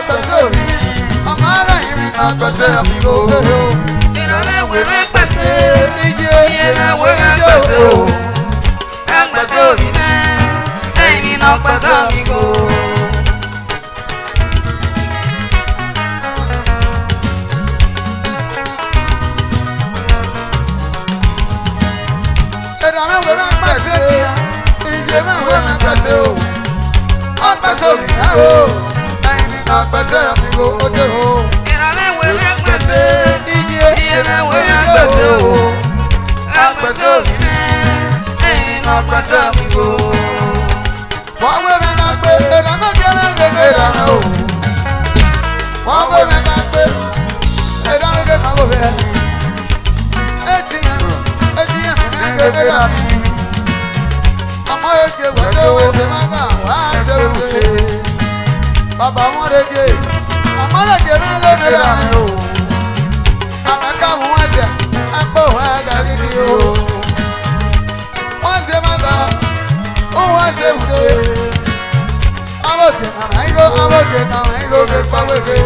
pese amara yimi na pese amigo ina me we me pese ije ina we me pese o pese o imi na pese amigo ina me we me pese ije me we me pese o pese o imi na pese amigo ode o ina me we me pese ije ina we me pese o pese o imi na pese amigo wọ́n gbé mi náà gbé ìdáná jẹ́ mi gbé mi ìdáná o. wọ́n gbé mi náà gbé ìdáná jẹ́ mi gbé mi. etí yẹn mi ní gbé mi ìdáná. ọmọ èké wọlé wẹsẹ̀ máa gbà wá ṣe wọlé. bàbá ọmọdéke ọmọdéke mi gbé mi ìdáná o. àmẹ́ká mú ẹsẹ̀ ẹgbẹ́ òun ẹ̀ka gidi o. wọ́n ṣe máa gbà. Wọ́n ṣe wùdó. Amọ̀kè náà ń go gbé pàwéke.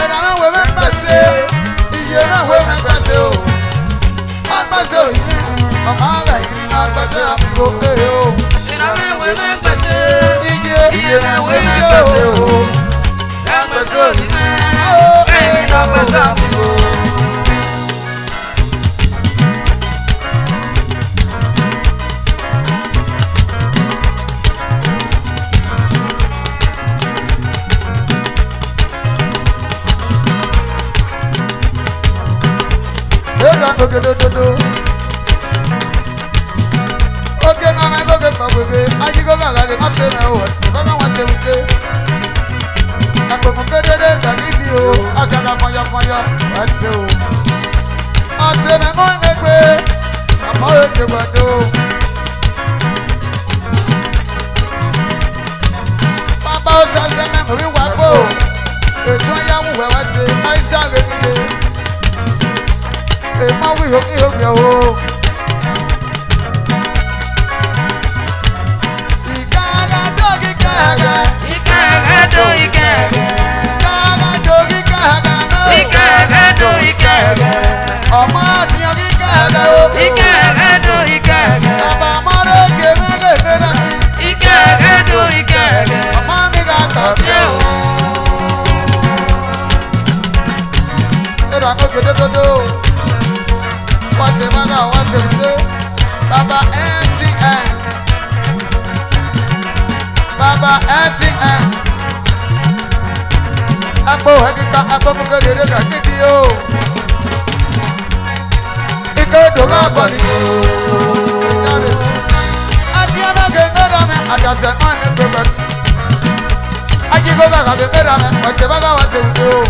Ẹ̀dá máa wẹ̀ mẹ́ pàṣẹ. Iye máa wẹ̀ mẹ́ pàṣẹ o. Wọ́n pàṣẹ òyìn ní ọmọ àgbà yìí máa pàṣẹ àbíkó kéré o. ina me we me pese Iye me we me iye pese o. o pese o imi na pese amigo Dodo. Oge mama goge pagwege, ajigo gagage maseme o, sibama waseuke. Kapomo kedede gagibi o, agaga moya wase o. Aseme mo megbe, amo ege gwado. Baba o saseme mo wi wapo, etu ya mu we wase, aisa gegide. Ema wi hoki o. Ikaga dogi kaga. ikaga do ikaga Kaga dogi kaga no. ikaga do ikaga Ọmọ àdìyàn kí kaga o. ikaga do ikaga Bàbá mọ́rọ́ gèmé gègé rẹ̀ mi. ikaga do ikaga Ọmọ mi ka tọ̀bí o. Èrò àgbo gèdè dodo. Wọ́n ṣe bàbá wọ́n ṣe wùdé. Bàbá MTN. Bàbá MTN. Agbo ẹ̀kíkà agbókò kékeré kà kíkì o. Ike dògá bọ̀ ni. Adìyẹ́mẹ́ gègé rẹ̀ mi. Àjàsẹ̀ náà ní gbẹgbẹ́. Ajigo bàbá gègé rẹ̀ mi. Wọ́n ṣe bàbá wọ́n ṣe wùdé o.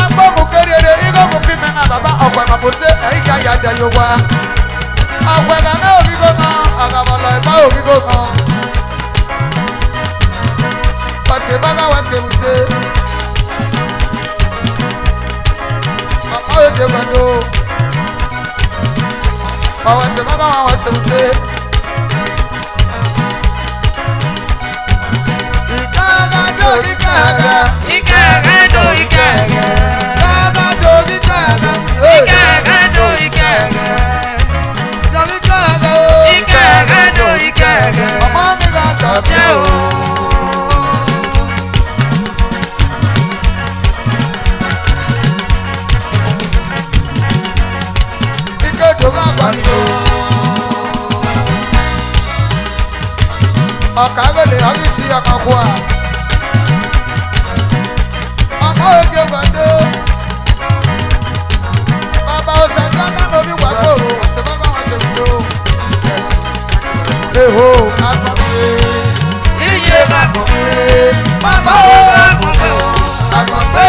Agbókò kékeré igó kò fi mẹ́ma bàbá ọ̀pọ̀ ìmọ̀pọ̀sẹ̀ ẹ̀yìn kí ayé adé yóò wá. Ọ̀pọ̀ ẹ̀dá náà ògígó kan, àgàbọ̀lọ̀ ìbá ògígó kan. Ọ̀sẹ̀ bàbá wọ́n ṣe wùdé. Ọmọ òde gbọ̀ndó. Ọ̀sẹ̀ bàbá wọ́n ṣe wùdé. Ìkàgà dó ìkàgà. ikaga do ikaga Ìkàgà dó ìkàgà. ikaga do ikaga Dó ìkàgà o. ikaga do ikaga Ọmọ mi ka tọ̀bí je o. o Ike dògá bọ̀ ni o. Ọ̀kà gbèlè ọ̀gí sí ọkọ̀ bu à. Ọmọ òde gbọ̀ndó. Bàbá òṣèṣẹ́ mẹ́rin omi wà kó o. Ọ̀sẹ̀ bàbá wọn ṣe wúlò. Èho agbọ̀ngbé. ije ga ko Bàbá o. Agbọ̀ngbé.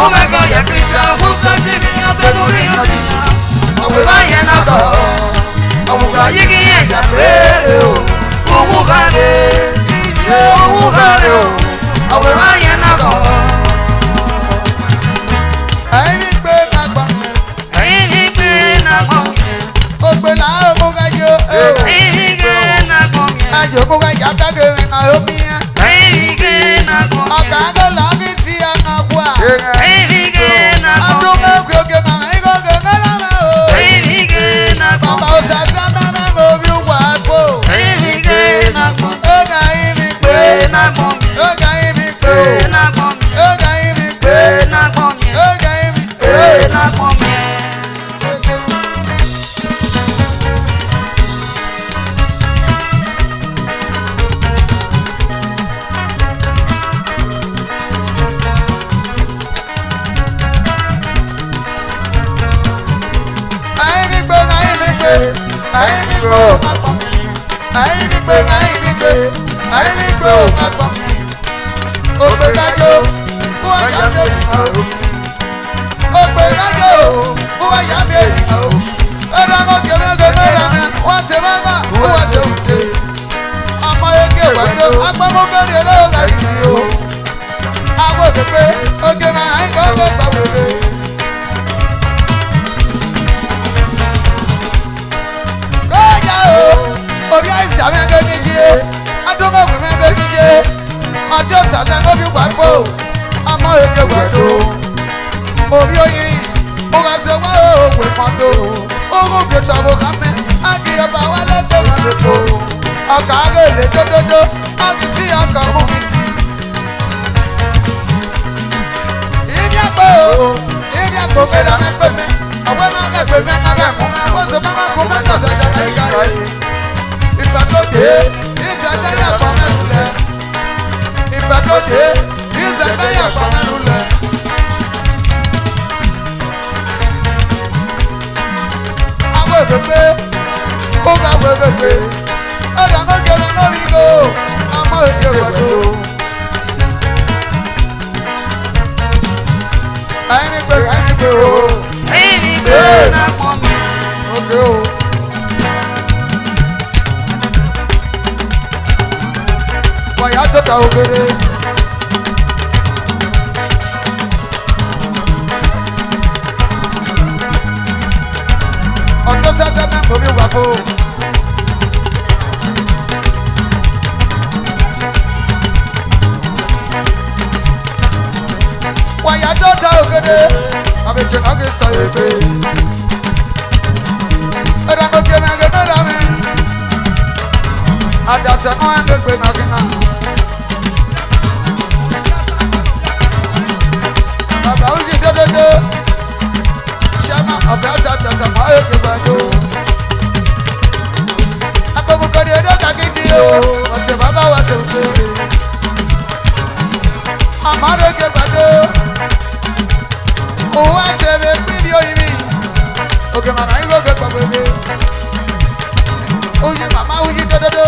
umego ya kisa musa jini abeguri nodina Ọ̀gbẹ́ bá yẹn náà tọ̀. Ọ̀gbùgbà yìí kì í yẹn jà pé o. umugale Iye umugale o ọ̀gbẹ́ bá yẹn náà tọ̀. Ẹ̀yin ní pé ká gbọ́. ẹ̀yin ní gbé nàgbọ́n Ògbè là ń mú ká yó. ẹ̀yin ní gbé nàgbọ́n Ẹ̀jọ̀ mú ká yá ká Ayi mi pe o ma gbọ́ mi. O pe kájọ, o wa ya bẹ́ẹ̀ni ma o. O pe kájọ, o wa ya bẹ́ẹ̀ni ma o. Ẹ̀rọ àwọn kẹ̀mẹ́kẹ̀mẹ́ rà mẹ́, wọ́n ṣe máa bá, o wa ṣe òde. Ọmọ eke wẹ̀dọ̀, agbọ́mọkẹ́rẹ́ lọ́wọ́ la yìí o. Àwọn òkèpé, oge máa ń kọ́ ọ́ gbà wèrè. Kọ́jà o, orí àìsàn mi ẹgbẹ́ jíjẹ, adúmọ̀kùn mi ẹgbẹ́ jíjẹ, ọtí ọ̀sàtà ń fi wà gbó, ọmọ eke wẹ̀dọ̀. Orí oyin, ó wá ṣe wá òògùn ìmọ̀tò, oògùn kìtọ̀ bò ká mi, àgìyọ̀bà wà lẹ́gbẹ̀ẹ́ wọn lòtò. Ọkà àgèlè dódódó, ọkì sí ọkọ̀ mú mi tì. Ibi àpò mẹ́ta mẹ́pẹ́ mi, ọ̀pẹ́ máa mẹ́pẹ́ mi, máa mẹ́kún mi, àpòsò máa kún mẹ́tọ̀ sẹ́jà mẹ́ríkà yìí. Ìgbà tó dé, ìṣẹ̀dá yàgbọ́ mẹ́nu lẹ̀. Ìgbà tó dé, ìṣẹ̀dá yàgbọ́ mẹ́nu lẹ̀. Àwọn èdèpé, ó bá wẹ́wẹ́wẹ́. Ọ̀dà mọ́kẹ́ mi mọ́ mi go, ọmọ èdè wẹ̀dọ̀. Ẹni pé o. Ẹni pé náà pọ̀ mi. Oge o. Wàyà tó ta ògèrè. Ọjọ́ sẹ́sẹ́ mẹ́kọ̀ọ́ mi wà fún. Wàyà tó ta ògèrè. Àbẹ̀jẹ̀ náà kì í sọ ègbè. Ẹ̀rọ àgọ́kẹ́ mi àgẹ́gẹ́ rà mí. Àdàsẹ̀ mọ́ àgẹ́gbẹ́ náà kì í náà. Bàbá òjì dódódó. Ṣẹ́mà ọ̀bẹ àṣà tẹ̀sẹ̀ mọ́ èké gbàdó. Àpòmùkọ́ni ẹ̀dọ́ kàkíndì o. Ọ̀sẹ̀ bàbá wa ṣe ń pè é. Àmàlò èké gbàdó. Òun á ṣe é pín ní oyin mi. Òkè màmá yín lóge gbàgbé. Oyin màmá oyin dódódó.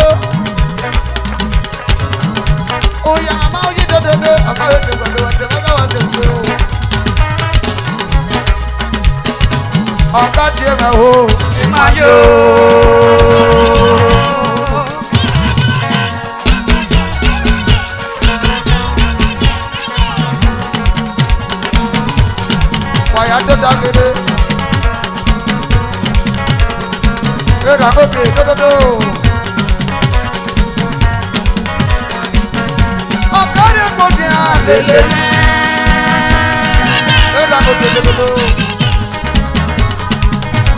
Oyin màmá oyin dódódó. Àmàlò èké gbàdó. Ọ̀sẹ̀ bàbá wa ṣe ń pè é. Ọ̀gá tiẹ̀ mẹ́ o. Ìmáyò. Wàyà tó dágede. Ẹ̀rọ àgọ́kè dódódó. Ọ̀gá ni kò ní àlele. Ẹ̀rọ àgọ́kè dódódó.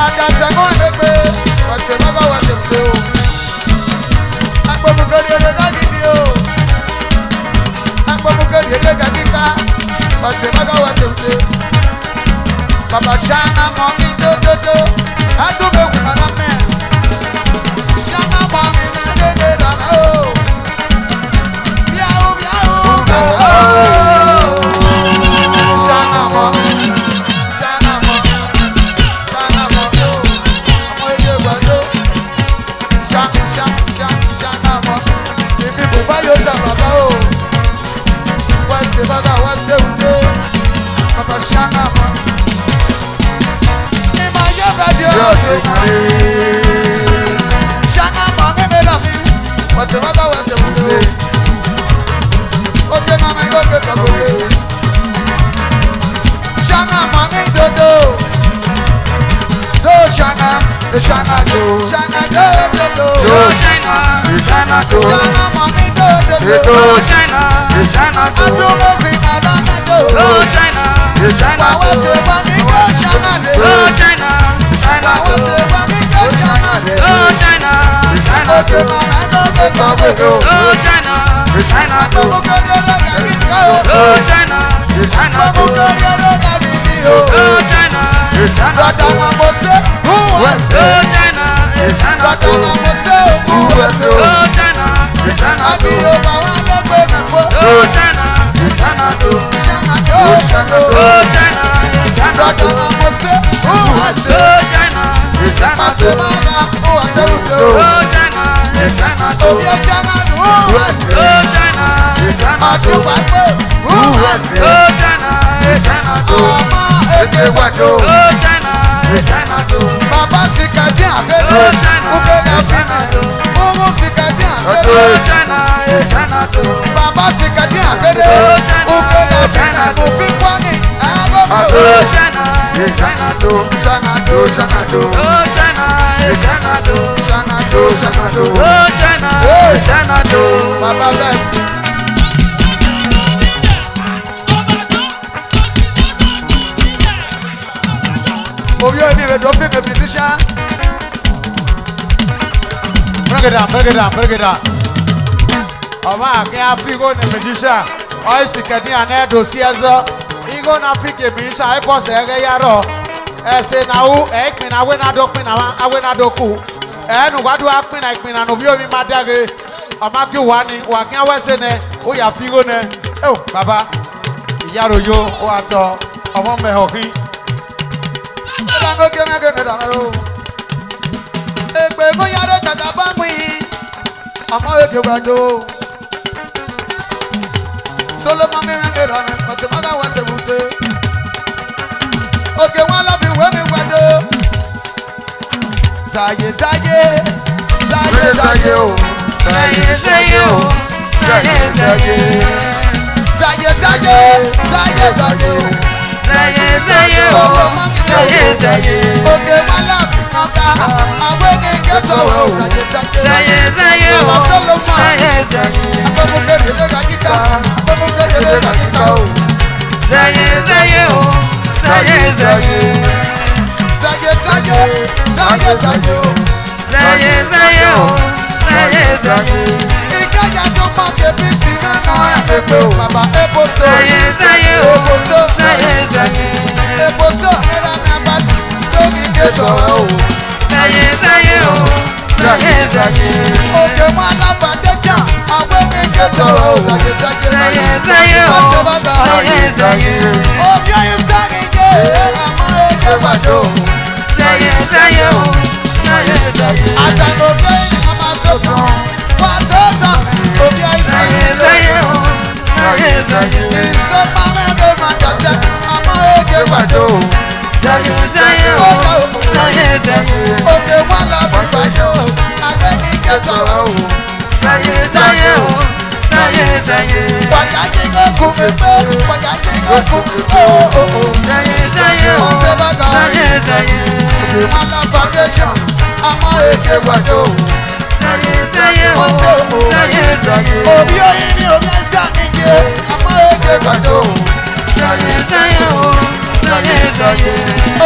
Àdàsẹ̀ mọ́ ẹgbẹ́. Ọ̀sẹ̀ bàbá wa ṣe pé o. Agbọ̀mùkọ́ni ẹ̀dẹ̀ dágìdì o. Agbọ̀mùkọ́ni ẹ̀dẹ̀ gàgíkà. Ọ̀sẹ̀ bàbá wa ṣe pé. Baba Shana mommy do do do. I do go with my man. Shana mommy man do do do. Oh, biao biao biao. Shana mommy, Shana mommy, Shana mommy. I'm going to go do. Shana mommy. If you buy your baba oh, what's the baba? What's the day? Baba Shana mommy. Shana mami me la mi, wase baba wase mudo. Oke mama yoke kaboge. Shana mami dodo, do shana do, shana do do. Do Shana do. Shana mami dodo, Do Shana do. adu me fi na me do. Do Shana Wa wase do. mami do shana Do do. Shana Wa wase mami do shana do. do. Oke Do mama yoke kaboge. Shana do. Babu kari ro kari ko. Do Shana Babu do. kari ro kari ko. Do Shana Brother do. mama say who was Do it? Shana Brother do. mama say who was Do it? Shana Abi do. o ba wa legbe na po. Do Shana do. Shana do Do shana. Shana Brother do. mama say who was Do it? Shana Mase do. mama who was it? Do Shana Obi Echana who has it? Ati Wapo who has it? Ama Eke Wado. Baba Sikadi Akedo. Ukega Fimi. Umu Sikadi Akedo. Baba Sikadi Akedo. Ukega Fimi. Mufi Kwani. Shanado. Baba Beb. Obi Obi we dropping a musician. Bring it down. Oma, can you go to musician? I see Kadi and Edo Siazo. He go na fike musician. I pass yaro. Say now, ekmin I win a dokmin I win a doku. And what do I mean? I mean, and Obi Obi Madage. Oma ki wani wakin awesene. O ya figo ne. Oh, Baba. Yaro yo o ato. Oma me hoki. Egbe mo yaro kaka bangwi. Amo eke wado. Solo mami ngera me, pase maga wase bute. Oke wala bi we mi wado. Zaye o. Solo mami zaye. Oke wala bi kaka. Awe ni keto o. Zaye. Baba solo mami. Apomo kere de gita. Zaye o. Ikaja to ma ke bisi na na epe o baba eposto. Eposto era na bat to bi ke so o. Oke ma la badeja awe ke ke so o. Zaye. Obi ayi sani je ama eke wado. Asano ke ama soto. Wasota obi ayi sani je. Ise mame ke mandase ama eke wado. Oke wala bi wado. Abe ni ke so o. Wakaji go kumipe. Osebaga. Mala foundation. Ama eke wado. Obi oyi ni obi sanije. Ama eke wado.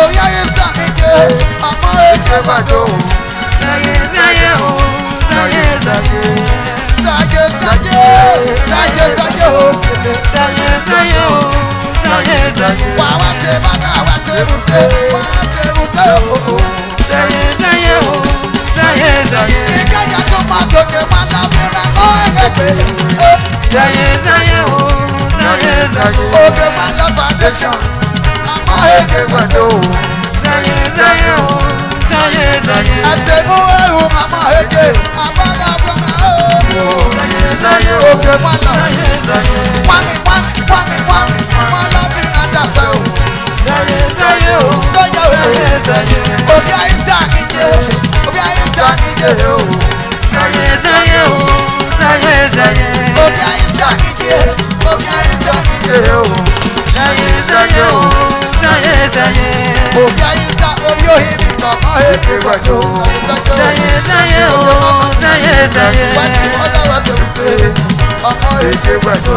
Obi oyi sanije. Ama eke wado. Wa se baga wa se bute. Ikaja to ma to ke mala mi na mo egbe. Oke mala foundation. Ama eke wado. Asemu ehu ama eke. Abaga blama o. Oke mala. Wangi. Mala bi na dasa o. Doja o. Obi ayi sanije o. Obi ayi sanije o. Obi ayi sa obi ohi mi kan ma eke wado. Wasi wala wase upe. Ọmọ eke wado.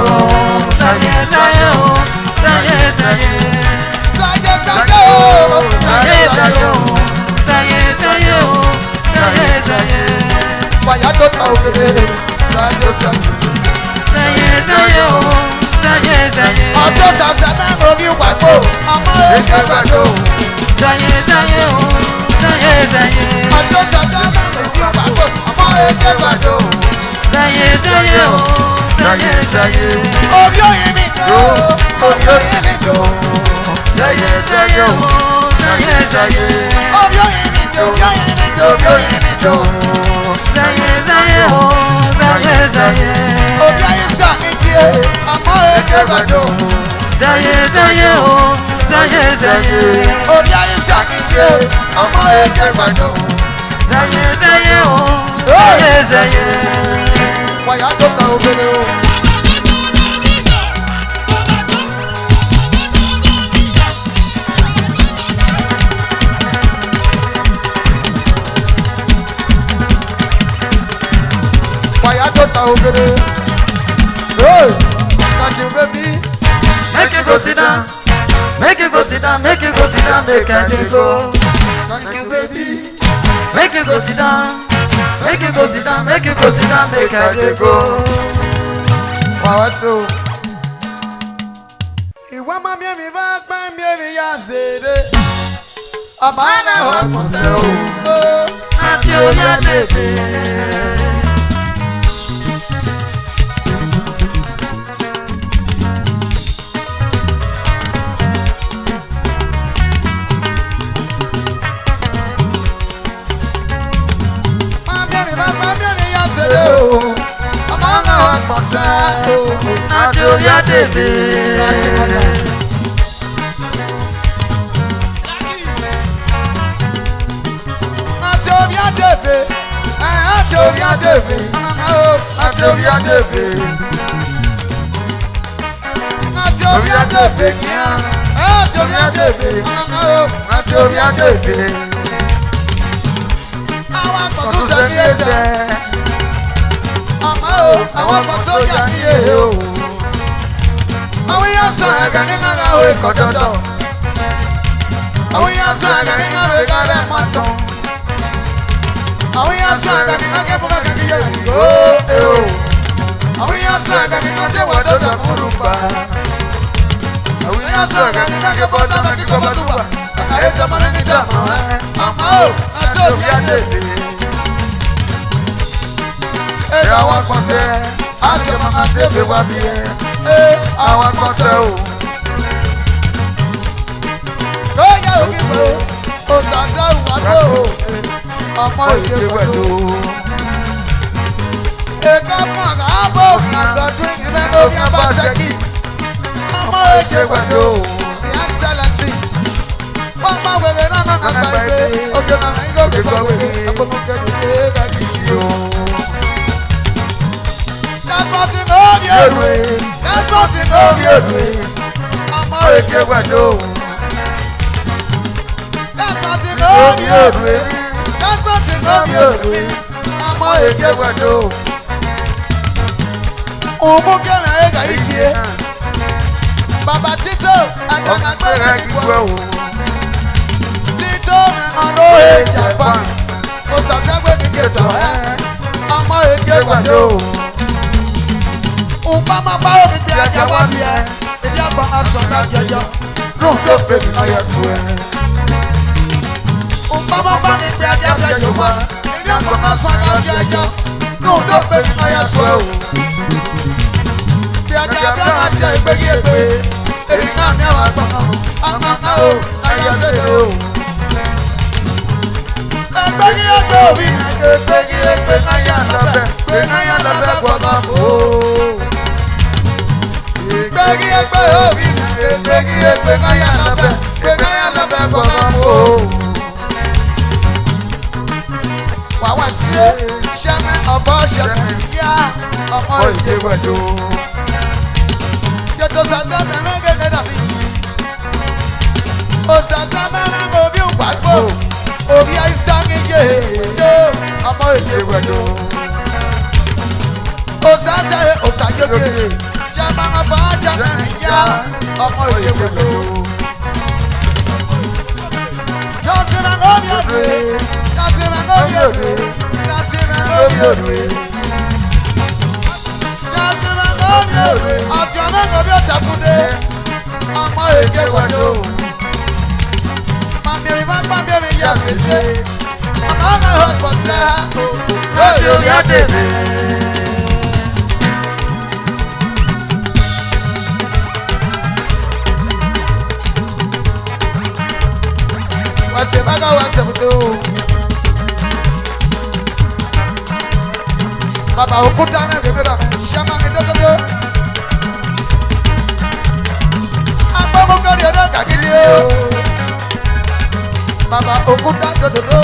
Wàyà tó ta òkèlè sáyé sáyé. Ọjọ́ sàṣẹ mẹ́rin orí wàfó ọmọ eke wado. Ọjọ́ sàṣẹ mẹ́rin orí wàfó ọmọ eke wado. Obi oyin mi do, obi oyin mi do. Obi oyin mi do, obi oyin mi do, obi oyin mi do. eke gbado. Zaye zaye o, zaye zaye. Orí ayé sàkíyè, ọmọ eke gbado. Zaye zaye o, zaye zaye. Wàyà tó ta ògèrè o. Wàyà tó ta ògèrè. Kàjú bébí. Make you go sit down, make you go sit down, make you go sit down, make I dey go. Kàjú bébí. Make you go sit down, make you go sit down, make you go sit down, make I dey go. Wàá so. Ìwà máa mi èmi bá gbá mi èmi yá zèrè. Àbá náà wà pọ̀sẹ̀ o. Àti oyè tètè. Àti oyè tètè. Àwọn kan sójà ní èyí o. Àwọn yẹn sọ ẹ̀gẹ́ ní kára o ikọ̀ dọ́dọ̀. Àwọn yẹn sọ ẹ̀gẹ́ ní kára ìkárẹ̀ mọ́tò. Àwọn yẹn sọ ẹ̀gẹ́ ní kára kẹ́kọ̀ọ́ kẹ́kẹ́ yẹ ìgbó o. Àwọn yẹn sọ ẹ̀gẹ́ ní kára tẹ́wọ̀ dọ́dọ̀ múrù pa. Àwọn yẹn sọ ẹ̀gẹ́ ní kára kẹ́kọ̀ọ́ dọ́dọ̀ kíkọ́ bọ́dún wà. Àkàyé tọmọ lẹ́ni jà mọ́ ẹ́. Àmọ́ o, àti òbí adé. Ẹ̀rọ àwọn akọ̀sẹ̀ àti ọmọ àtẹ̀wé wá bí ẹ̀ àwọn akọ̀sẹ̀ o. Lóyè ògìgbò òṣàṣà ìwádò ọmọ ìdè pẹ̀lú. Èkó kan àbọ̀ òfin àgbọ̀dún ìgbẹ́ lórí abáṣẹ́kì. Ọmọ ìdè pẹ̀lú ìyá sẹ́lẹ̀sì. Wọ́n máa wèrè náà máa gbà ìgbé. Òkè màmá yín gòkè gbọ́ wèrè. Àgbọ̀mọ̀ kẹ́lù pé kàkìkì o. That's nothing of you. That's nothing of you. I'm all a kid with you. That's nothing of you. That's nothing of you. I'm all a kid with you. Omo kena ega ikie. Baba Tito, adana gbera igbo. Tito me mano e Japan. O sasagbe kiketo I'm all a kid with you. Upama ba omi bi aja wa bi e ebi agba asonga jojo no do pe mi na yeswe Upama ba mi bi aja bi aja wa ebi agba asonga jojo no do pe mi na yeswe o bi aja bi na ti egbegi egbe ebi na mi awa gba amama o ayase o egbegi egbe obi egbegi egbe na ya labe gba ma o Gbegi egbe obi na gbegi egbe kaya labe gbọmọ o. Wàá sí sẹ́mi ọ̀bọ sẹ́mi yá ọmọ ìdè wẹ̀dọ̀. Jẹ́tọ̀ sàṣà mẹ́rin gẹ́gẹ́ dàbí. Òṣàṣà mẹ́rin mo bí pàfó. Orí àìsàn ìjẹ́ èdè ọmọ ìdè wẹ̀dọ̀. Òṣàṣà òṣàjọ́gẹ́. Jamama baja mẹ́rìnyá ọmọ ìdè wẹ̀dọ̀. Jọ́sìn máa ń gómi òdùé, jọ́sìn máa ń gómi òdùé, jọ́sìn máa ń gómi òdùé. Jọ́sìn máa ń gómi òdùé, ọ̀tí ọmọ ìgbòmí òtàkùndé ọmọ ìdè wẹ̀dọ̀. Màmìrì máa ń pàmìrì yà sí pé ọmọ ọmọ ìhọ̀pọ̀ sẹ́hà o. Àti oyè tètè. Wasebaga wasebuto. Baba okuta na gebera shama ngedogodo. kàkiri o. Bàbá òkúta dòdòdó.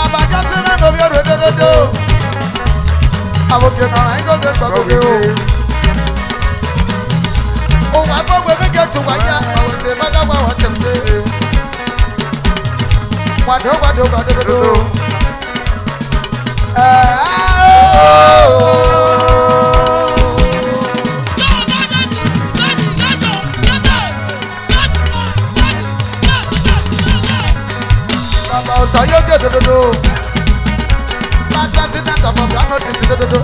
Àbájá sí mẹ́kọ̀ọ́ bí ọ̀rọ̀ dòdòdó. Àbòkè kan àyíkó gbé gbàgbé o. Òun àgbọ̀gbẹ̀ kékeré tó wáyà. Àwọn ṣe bága wà wọ́n ṣe fún mi. Wàdó dòdòdó. Bàbá ọ̀sán yóò dé dòdòdó. President of Ghana ti si dòdòdó.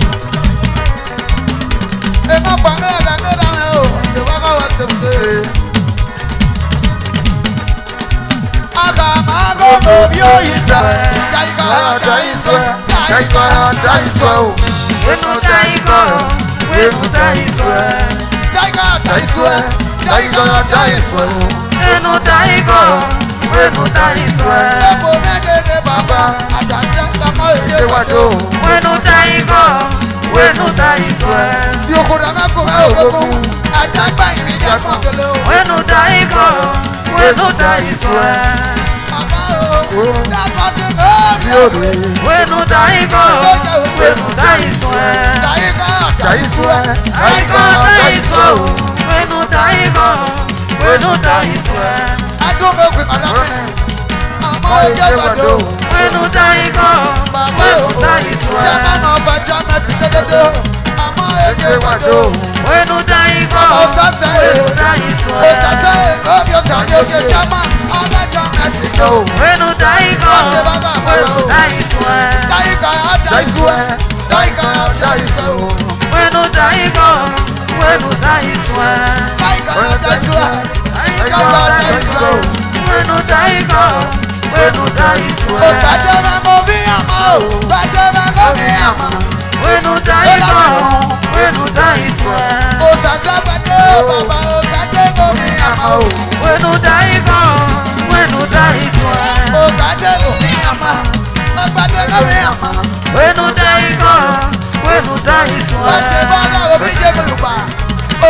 Èmi ọ̀pọ̀ mi ẹ̀rẹ̀ mi rà mí o. Ṣé wọ́n kọ́ wọ́n ṣe fún mi? Àgbà máa ń gbọ́ bí ó yí sá. Dáìkọ̀ ọ̀dà ìṣó. Dáìkọ̀ ọ̀dà ìṣó. Wenu daiko, wenu daiko. Dáìkọ̀ ọ̀dà ìṣó. Dáìkọ̀ ọ̀dà ìṣó. Wenu daiko, wenu daiko. Epo mẹ́gẹ́gẹ́ bàbá. Àdàsí àpamọ́ èdè wàdó. Wenu daiko, wenu daiko. Yòkòrò àmàkùnrin òkòkò. Àdàgbà ìrìnjà kọ̀ọ̀kẹ́lẹ́ o. Wenu daiko, wenu daiko. Bàbá o. Dàpọ̀ tí mo bí òde. Wenu daiko, wenu daiko. Dáìkọ̀ ọ̀dà ìṣó. Daiko daiko, wenu daiko, wenu daiko. Adúgbò ọ̀dà mi. Àmọ́ èdè wàdó. Wenu daiko, Bàbá o. wenu daiko. Ṣé máa ma ọba jọ mẹ́tì dódódó? Àmọ́ èdè wàdó. Wenu daiko, Bàbá òṣàṣẹ́ wenu ẹ̀. daiko. Òṣàṣẹ́ ẹ̀ lóbi òṣàyè òkè jama. Ọba jọ mẹ́tì jọ. Wenu daiko, Ọ̀sẹ̀ bàbá àbọ̀bọ̀ o. wenu daiko. Dáìkọ̀ ọ̀dà ìṣó. Dáìkọ̀ ọ̀dà ìṣó. Wenu daiko, wenu daiko. Dáìkọ̀ ọ̀dà ìṣó. Dáìkọ̀ ọ̀dà ìṣó. Wenu daiko, wenu daiko. Òkàdé máa mọ bí àmọ́ o. Bàdé máa mọ bí àmọ́. Wenu daiko, wenu daiko. Òṣàṣẹ́ gbàdé o bàbá o. Bàdé mọ bí àmọ́ o. Wenu daiko, wenu daiko. Òkàdé mọ bí àmọ́. Bàdé mọ bí àmọ́. Wenu daiko, wenu daiko. Ọ̀sẹ̀ bàbá òbí jẹ́ gbẹ̀lùpà.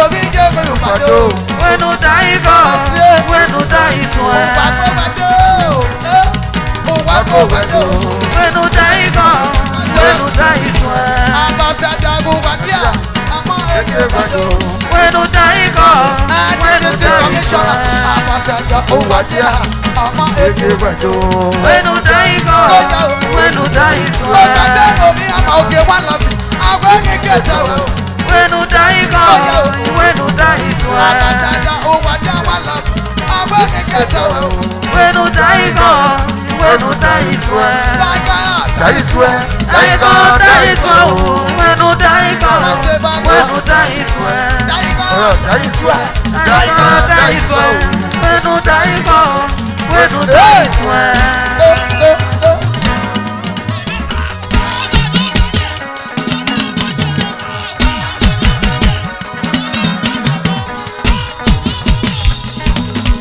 Òbí jẹ́ gbẹ̀lùpà tó. Wenu daiko, wenu daiko. Òwà fún gbàdé o. Òwà fún gbàdé o. Wenu daiko, wenu daiko. Àbàṣàdà Bùwádìá. Àmọ́ èdè gbàdé o. Wenu daiko, wenu NDC commissioner. daiko. Àbàṣàdà Bùwádìá. Àmọ́ èdè gbàdé o. Wenu daiko, wenu daiko. Òkàdé mọ bí àmọ́ òkè wà lọ́bì. Àwọn ènìyàn kẹta o. Wenu daiko, wenu daiko. Àbàṣàdà Bùwádìá wà lọ́bì. Àwọn ènìyàn kẹta o. Wenu daiko, wenu daiko. Dáìkọ̀ Daiko, daiko. Wenu daiko, wenu daiko. Dáìkọ̀ Daiko, daiko. Wenu daiko, wenu daiko.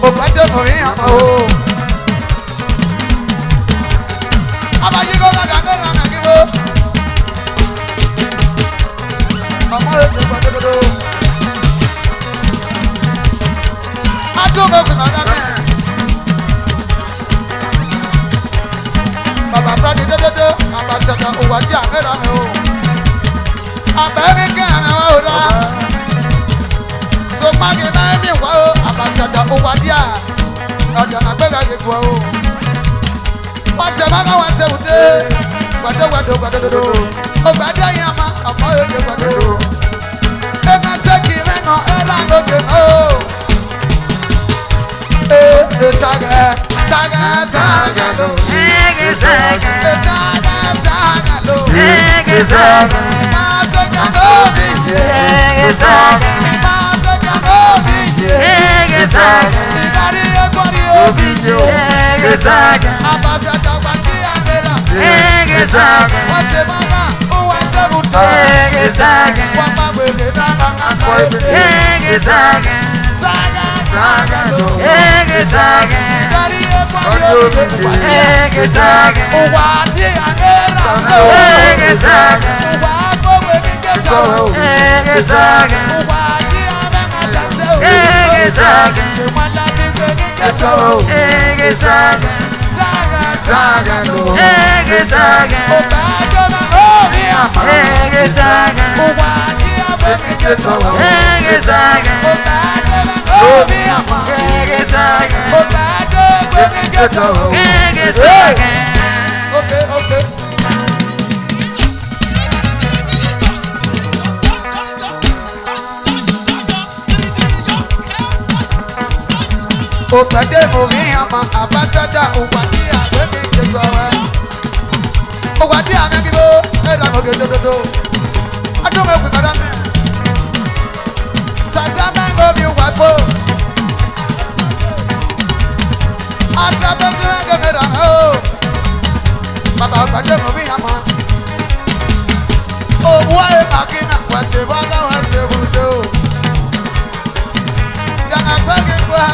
Òkàdé mọ̀ ní àmọ́ o. Abájíkọ́ bàbá mẹ́rin àmì àkíwó. Ọmọ ètò ìgbàdódó. Adúgbò kùnà dábẹ́. Bàbá Brady dódódó. Àbàṣẹ̀dá òwàjì àmẹ́rin àmì o. Àbẹ̀rí kẹ́ àmì àwọn òdà. Sọgbàgì mẹ́mí wá o. Àbàṣẹ̀dá òwàjì à. Ọ̀dà àgbẹ̀gà gbẹ̀gbọ̀ o. Wọ́n ṣe bá bá wọn ṣe wùdé. Gbàdógbàdógbàdódó. Ògbàdé yẹn ma ọmọ èdè gbàdó. Ẹ̀ka ṣẹ́kì mẹ́ngàn ẹ̀rọ àgọ́gẹ́ o. Ṣàgẹ̀ ṣàgẹ̀ lò. Ṣàgẹ̀ lò. Ìmọ̀-àtẹ̀kẹ̀ ló bí yé. Ìmọ̀-àtẹ̀kẹ̀ ló bí yé. Ìdarí ẹgbọ́n ni ó bí yé. Àbàṣẹ̀dá wà kí àmẹ́rà. Wọ́n ṣe máma ó wá ṣẹ́bù tó. Wọ́n bá gbèrè dáná kápá èdè. Ṣàgẹ̀ lò. Ìdarí ẹgbọ́n ni ó bí yé. Òwà ní àmẹ́rà náà. Òwà gbọ́wé mi kẹta o. Òwà ní àmẹ́rà dàtẹ́ o. Egesaga. Chimala bibeni keto. Egesaga. Saga saga no. Egesaga. Obado ma obi ama. Egesaga. Owati abemi keto. Egesaga. Obado ma obi ama. Egesaga. Obado abemi keto. Egesaga. Okay, okay. Opade ovi ama abasada owati abemi keto we. Owati amegibo era mo gedodo. Ado me kwara me. Sasa mengo bi wafo. Atra bezu mengo mera o. Baba opade ovi ama. Owa e makina wase baga wase budo. Danga kwage kwa.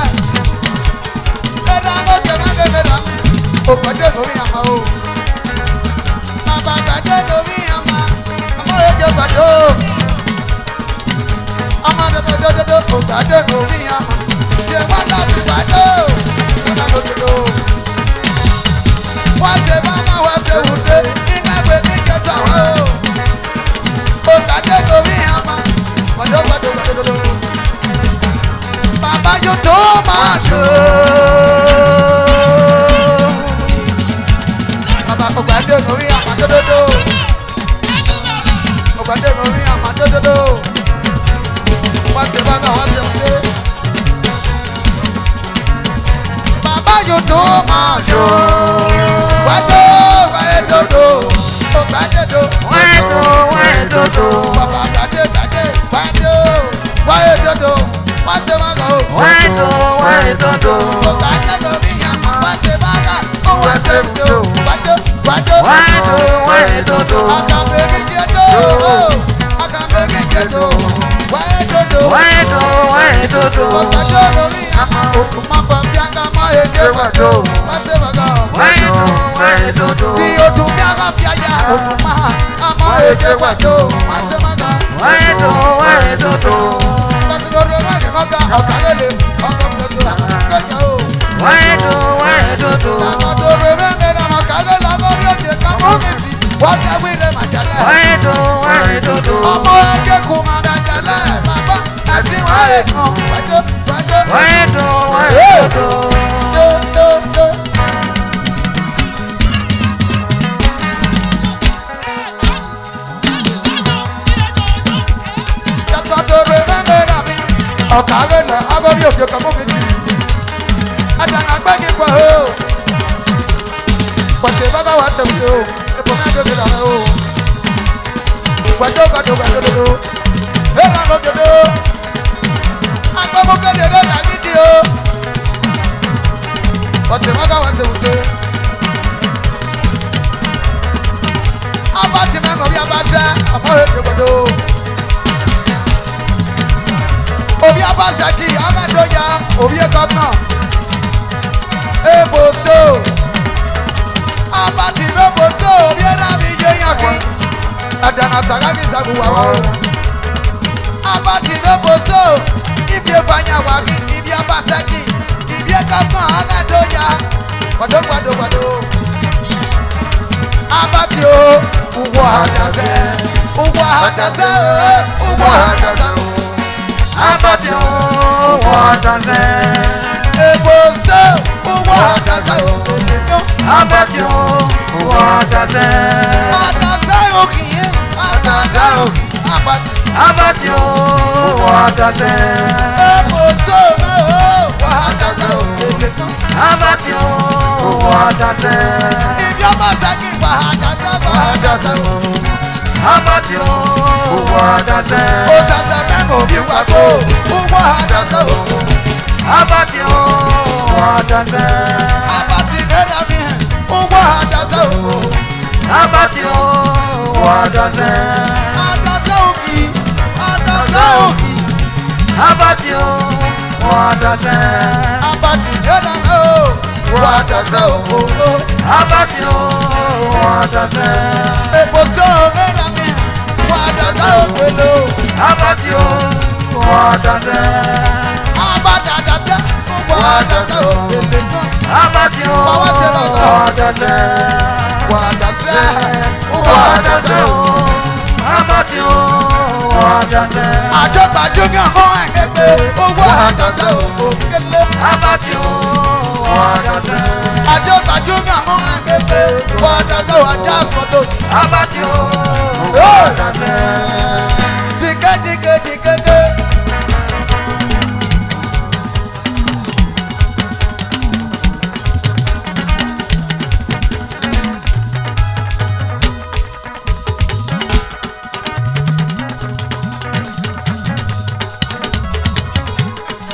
Opade ovi ama o. Baba opade ovi ama. Amo ejo gbado. Amo do opade ovi ama. Ye wala bi gbado. Wala do. Wase mama wase wude. Ina gbe mi keto wa o. Opade ovi ama. Gbado. Baba yo to ma jo. Obade ovi ama dodo. Obade ovi ama dodo. Wase baba wase mde. Baba yo do ma jo. Wado wae dodo. Obade do. Wae dodo. Baba gade wado. Wae dodo. Wase maga o. Wae dodo. Obade ovi ama wase baga. O wase mde. Wado. Wae dodo. Akambege keto. Wae dodo. Wae dodo. Obade ovi ama okuma fambianga ma ege wado. Wase baga. Wae dodo. Bi odun mi aga fiaya okuma ama ege wado. Wase baga. Wae dodo. Lati lori ma ke koga okalele okokoto. Keja o. Wae dodo. Lama dore me mera ma kage la go bi oje kamo meti. Wase wire ma jale. Wae dodo. Ọmọ ẹgbẹ́ kò máa dàjálẹ̀ bàbá àti wọ́n lè kàn wájú. Wae dodo. Tó. Yàtọ̀ tó rẹ̀ mẹ́mẹ́ra mi. Ọ̀kà rẹ̀ lọ, agọ́ bí òkè kan mú mi tì. Àdànà gbẹ́gi pọ̀ o. Pọ̀sẹ̀ bàbá wa sẹ̀wọ̀n o. Epo mi àgbẹ̀ mi là o. Gbàdó. Era mo dodo. Agbamo kede de na gidi o. Ose maga wa se wute. Abati me mo bi abase, amo e je gbado. Obi abase ki aga doja, obi e governor. E boso. Abati me boso, obi e na mi je yan ki. Adana sagagi sagu wa o. Abati me boso. Ibi e banya wagi, ibi abasaki, ibi e kama aga doja. Gbado. Abati o, uwo hadase. Abati o, wadase. E boso, uwo hadase o. Abati o, wadase. Hadase okiye, abati. Abati o, wadase. E boso me o, hadase o. Abati o, wadase. Ibi abasaki hadase o. Abati o, wadase. Osase memo bi wako, uwo hadase o. Abati o, wadase. Abati nena mi, uwo hadase o. Abati o, wadase. Hadase oki. Abati o, wadase. Abati nena mi o, hadase o. Abati o, wadase. Eboso nena mi, hadase o. Abati o, wadase. Abati Wadase o. Abati o. Wadase baga. Wadase. Wadase. Wadase o. Abati o. Wadase. Àjọgbàjọgbà mọ́ ẹ̀kẹ́gbẹ́ owó Wadase o. Kele. Abati o. Wadase. Àjọgbàjọgbà mọ́ ẹ̀kẹ́gbẹ́ Wadase o. Ajaz photos. Abati o. Wadase. Dike.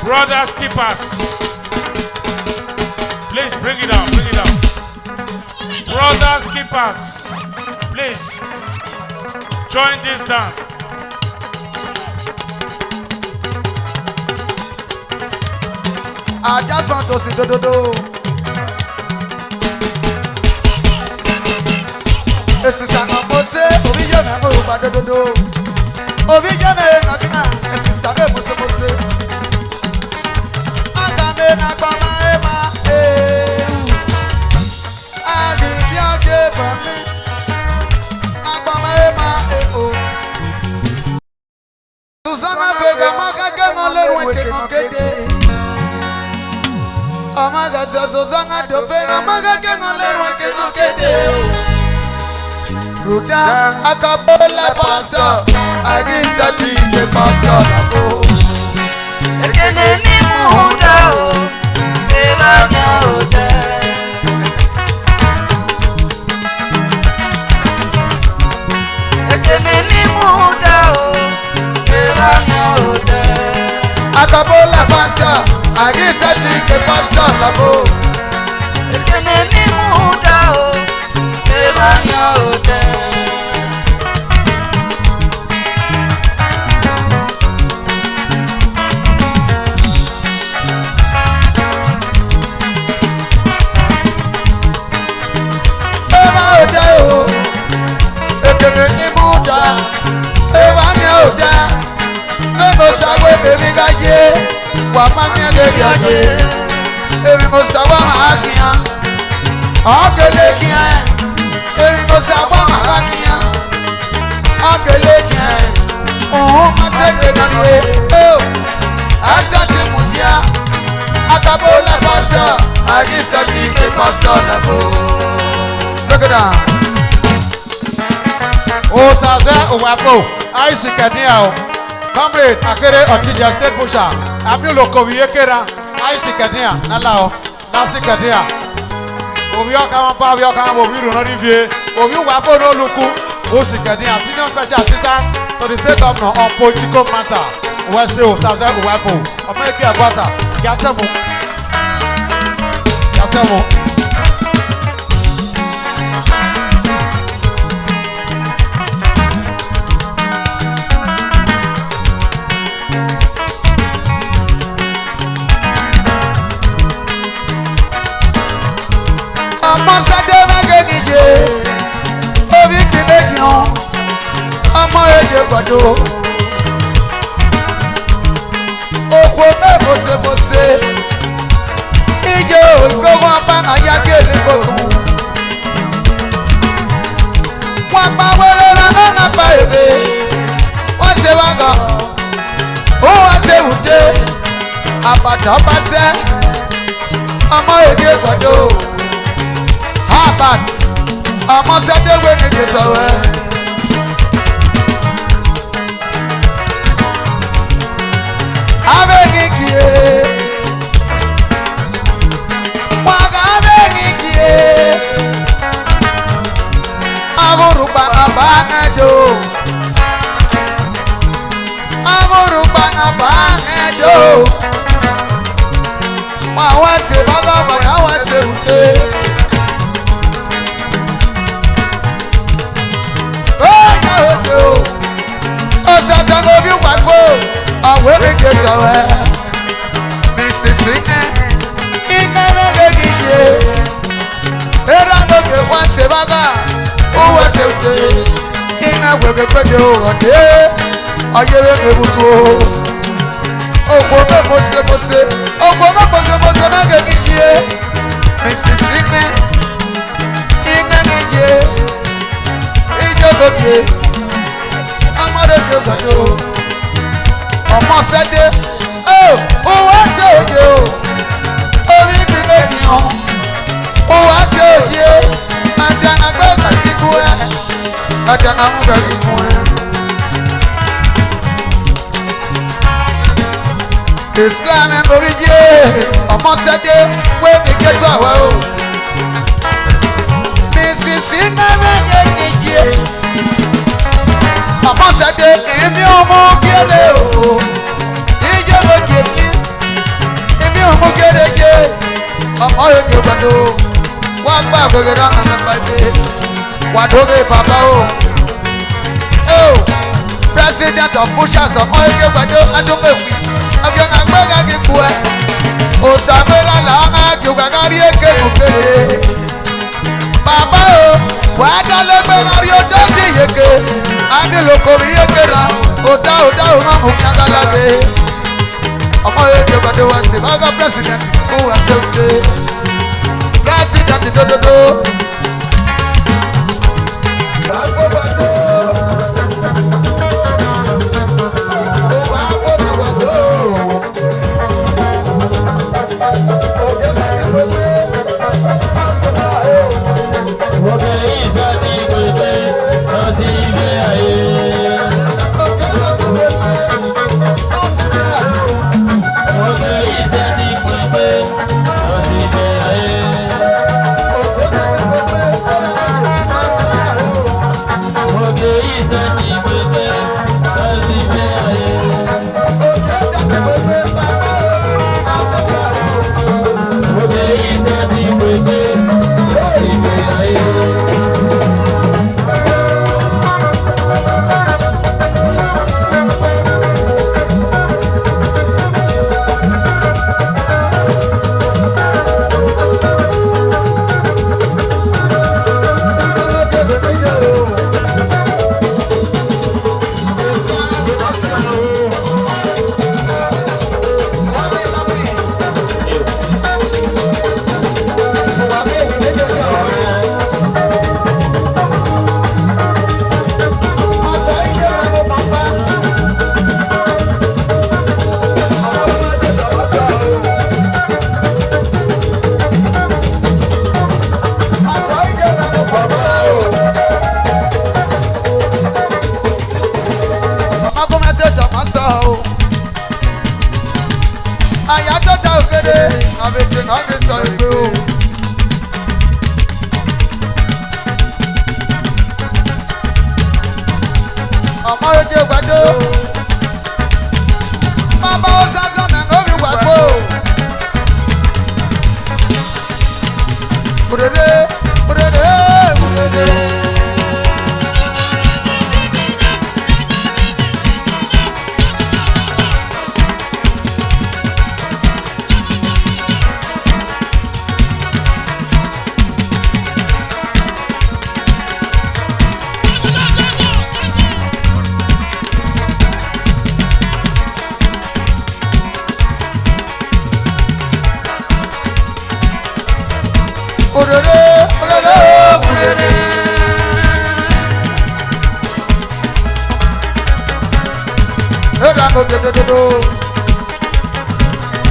Brothers keepers, please bring it down, Brothers keepers, please join this dance. I just want to see do. Esi sana mose, obi je me mo ba do. Obi je me ngakina, esi sana mose. Agame na gba ma e ma e. Agi bi age ba mi. Agba ma e ma e o. Susana vega ma ka ke no le ru ke no kede. Amaga Susana do vega ma ka ke no le ru ke no kede. Ruda akabola pastor, agisati ke pastor labo. Ekene ni muda o, ebanya ode. Ekene ni muda o, ebanya ode. Akabola pastor, agisati ke pastor labo. Ekene ni muda o, ebanya ode. Ekene ni muda, ebanya oda. Mego sawe bebi gaje, wa mamia gaje. Ebi mo sawa mahakia, akele kia. Ebi mo sawa mahakia, akele kia. Maseke gani oh, asante mudia. Akabola pastor, agisati ke pastor labo. Look at that. Osaze Owapo, Isaac Kenia, Comrade Akere Otija State Busha, Amulo Koviekera, Isaac Kenia, Nalao, Nasi Kenia. Ovioka Mapa, Ovioka, Oviru Norivie, Oviu Wapo no Luku, Osi Kenia, Senior Special Assistant to the State Governor on Political Matter. West Osaze Owapo, America Guasa, Yatamo. Mọ́sádé mẹ́gẹ́gìjì, orí kìlẹ̀kì hàn, ọmọ èdè gbọ̀dọ̀. Òpó bẹ́ẹ̀ bọ́sẹ̀bọ́sẹ̀, ìjọ ìgbógun apáná yájú èlébòkun. Wọ́n pa wẹ́rẹ́ rán mẹ́ma pa èbè, wọ́n ṣe wá gan, ó wá ṣe wùdé, àbàtà bá ṣẹ́, ọmọ èdè gbọ̀dọ̀. Habat, ọmọ sẹ́dẹ̀wé ní kìtọ̀wẹ́. Abẹ́gìgìye, wàgà abẹ́gìgìye. Amúrùbá àbá ẹ̀dọ́. Amúrùbá àbá ẹ̀dọ́. Wọ́n àwọn ẹ̀sẹ̀ bàbá bàyà àwọn ẹ̀sẹ̀ wùdé. Ọ̀sàsà kò fi wà fún àwọn èdè jọ̀wẹ́. Mísìsì iná méjèèjì eré àgọ́gẹ́ wọn ṣe bàbá owó ṣe wùdé. Iná gbẹ̀gbẹ̀ pẹ̀lú ọ̀dẹ́ ọ̀yẹ́rẹ́ gbẹ̀bùtù. Ogo me bose bose. Ogo me bose bose me gege. Misisi me. Inga gege. Ijo goge. Amore jogodo. Ọmọ sẹ́dé. Òwò ṣe òye o. Orí gbígbé nìyàn. Òwò ṣe òye. Àdànà gbẹ́gbẹ́ kíkú ẹ̀. Àdànà múgbà kíkú ẹ̀. Islam ẹ̀ mórí yé. Ọmọ sẹ́dé wé gègé tó àwẹ̀ o. Mísìsì ń gbẹ́ gègé. Ọmọ sẹ́dé èmi ọmọ kéde o. Ìjọba gègé. Èmi ọmọ kéde jẹ. Ọmọ yóò jẹ gbàdó. Wọ́n gbà gbẹ̀gẹ̀ náà mẹ́fà gbé. Wà dóge bàbá o. President of Bushers ọmọ yóò jẹ gbàdó. Adúgbèwì. Ọjọ́ náà gbẹ́gà kíkú ẹ̀. Òsàmẹ́rà làwọn àjòkà kárí èké mú kéde. Bàbá o, wà á dá lẹ́gbẹ̀ẹ́ kárí ó dá sí yèké. Àmì lókòrí yèké ra. Òdá òun náà mú kí agálágé. Ọmọ yóò jẹ gbàdó wá sí. Bàbá president fún wa ṣe òde. President dododo.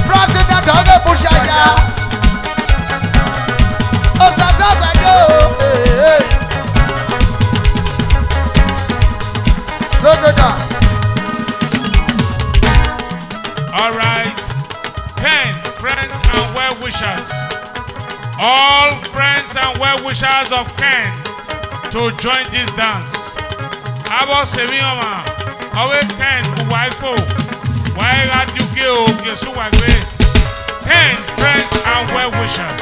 President of the Bushaya. All right. 10 friends and well-wishers. All friends and well-wishers of Ken to join this dance. Abo Semioma. Awe Ken Uwaifo. Why got you go? Gesu Wagwe. 10 friends and well-wishers.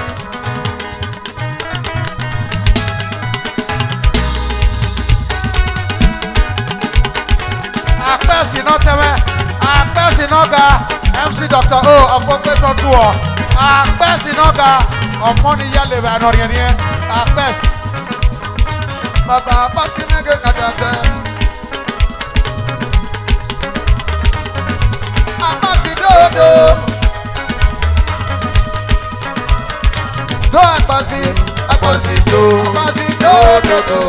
Apesinoga, MC Dr. O of Professor Tour. Apesinoga of Money Yale Vanorian. Apes. Baba Pasinaga Kadasa. Amasido. dodo. Do apasi, apasi do, apasi do dodo.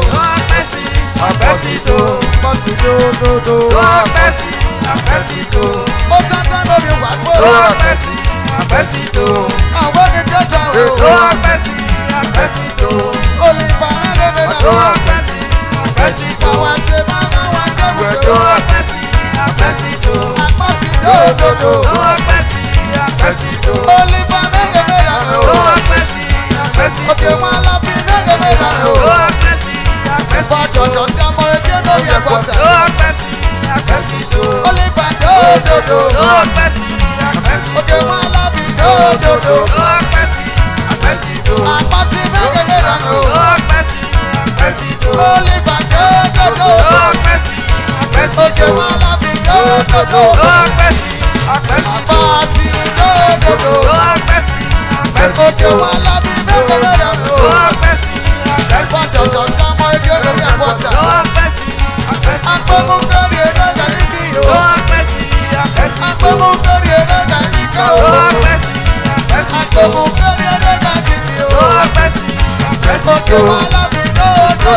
Apasi do dodo. O santa mo bi wa po. Àwọn kẹkẹ jọ o. Olùfà mẹ́rin mi dà. Àwọn ṣe máa ma wá ṣe wùdó. Apasi do dodo. Olùfà mẹ́rin mi dà o. Òkè wọn lọ bí mẹ́rin mi dà o. Fọjọjọ sí ọmọ ẹgbẹ́ lórí ẹ̀kọ́ sẹ̀. Olùfà dodo. Òkè wọn lọ bí dodo. Apasi mẹ́rin mi dà o. Olùfà dodo. Òkè wọn lọ bí dodo. Apasi dodo. Òkè wọn lọ bí mẹ́rin mi dà o. Fọjọjọ sí ọmọ ẹgbẹ́ lórí ẹ̀kọ́ sẹ̀. Agbẹ́mú kẹ́rì ẹ̀rọ ìgbà níbí o. Agbẹ́mú kẹ́rì ẹ̀rọ ìgbà níbí o. Agbẹ́mú kẹ́rì ẹ̀rọ ìgbà níbí o. Òkè wọn lọ bí dodo.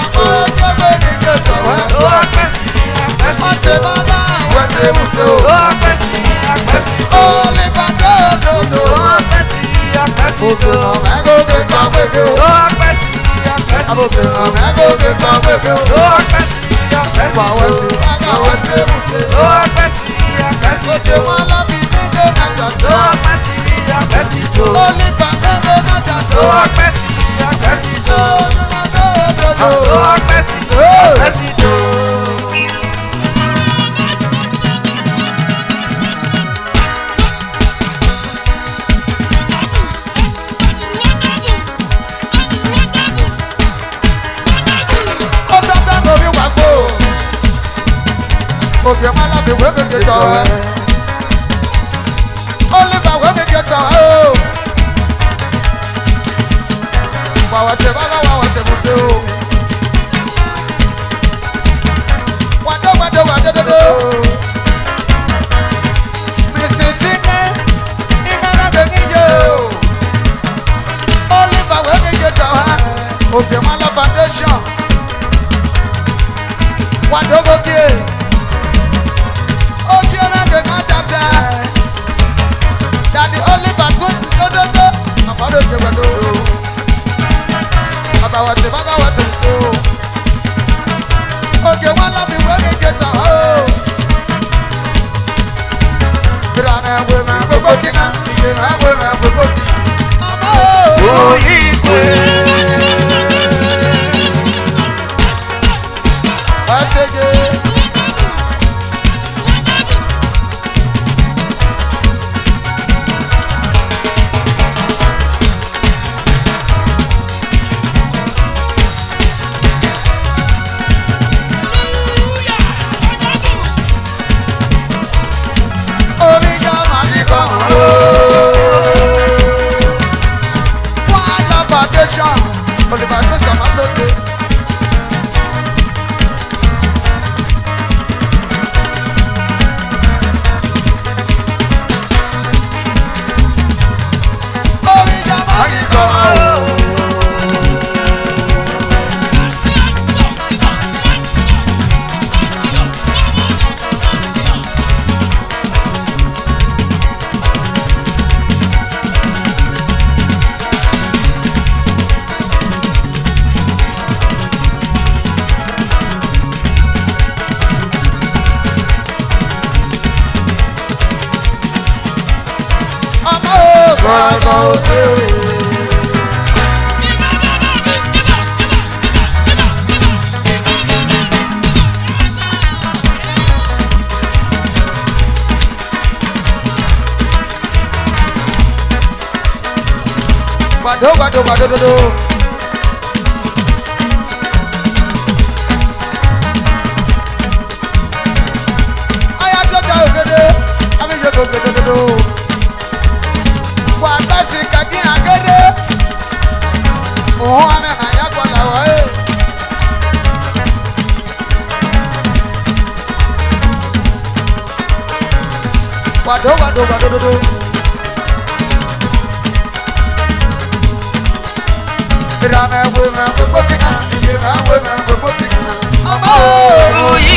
Ọmọ ẹgbẹ́ mi ní kẹtọ wẹ́. Wọ́n ṣe máa bá àwọn ṣe wùdó. Olùkọ́ dodo. Òkè ọ̀mẹ́ gòkè kan wéke o. Òkè ọ̀mẹ́ gòkè kan wéke o. Wàwọ̀ sí bàbá wọ́n ṣe wùdó. Òkè wọn lọ bí méje mẹ́ta sọ. Olùkọ́ méje mẹ́ta sọ. Òkè máa lábẹ́ ìwé kékeré tọ̀ ẹ́. Oliver ìwé kékeré tọ̀ ẹ́ o. Wàwọ̀ ṣe bàbá wàwọ̀ ṣe bùté o. Wàdó dodo. Mísìsì ní iná lábẹ́ níjẹ́ o. Oliver ìwé kékeré tọ̀ ẹ́. Òkè máa lọ foundation. Wàdó gòkè. Daddy Oliver goes to dodo. Abado jẹgbẹ dodo. Bàbá wa ṣe tó. Òkè wọn lọ bí wẹ́rẹ́ jẹta o. Bíra mẹ́wé gbogbo kíná. Iye mẹ́wé gbogbo kíná. Ọmọ o. Oyigwe. Ọ̀ṣẹ́jẹ́. Oliver tó sọ̀mọ́ sókè. Orí jọmọ́ kí kọ́mọ́ o. Gbàdó. Ayájọ́jà ògèdè, àmìjọ́gò ògèdè. Wà á gbẹ́sì kàdí àgèdè. Òun àmì àyàgbọ́ làwọ̀ ẹ̀. Wado, wado, wado, wado. Rame, women, we're putting up. Women, we're putting up. Oh,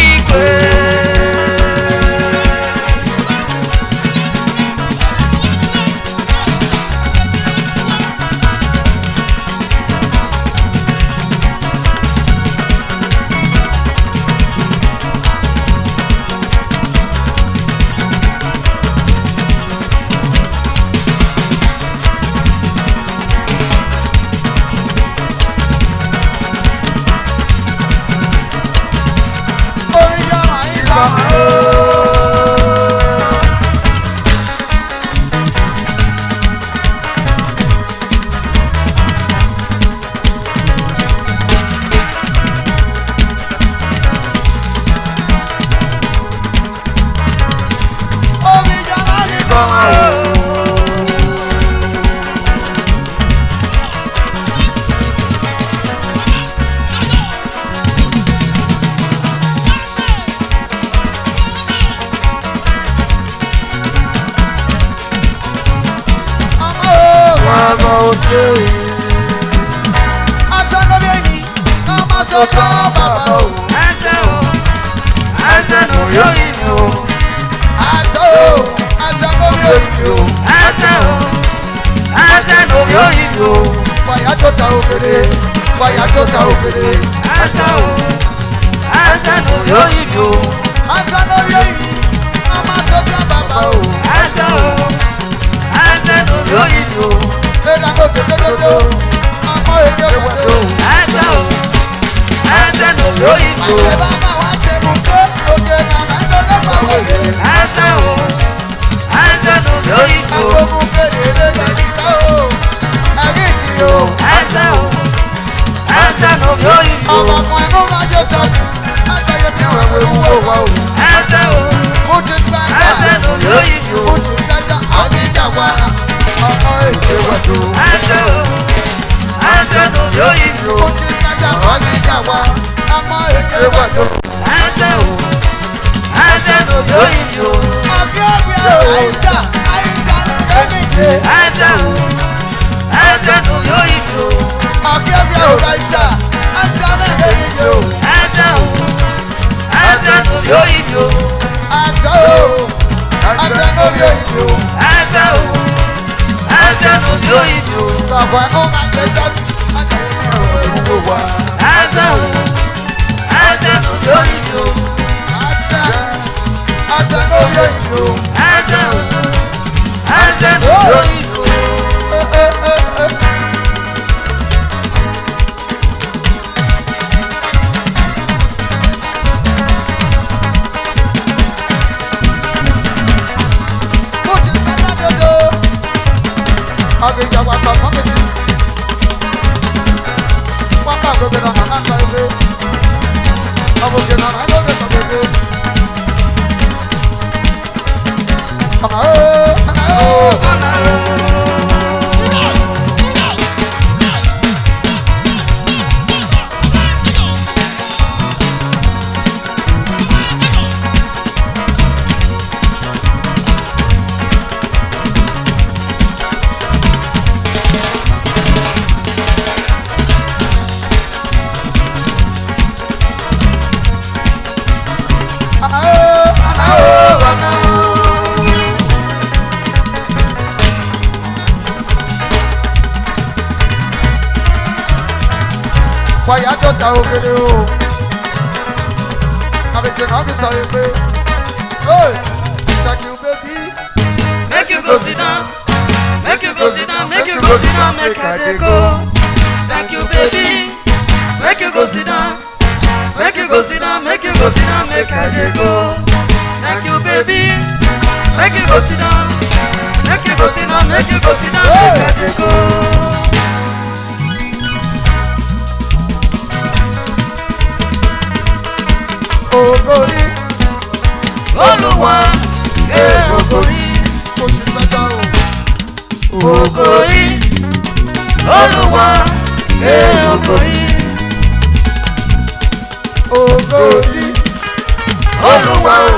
Olúwa o,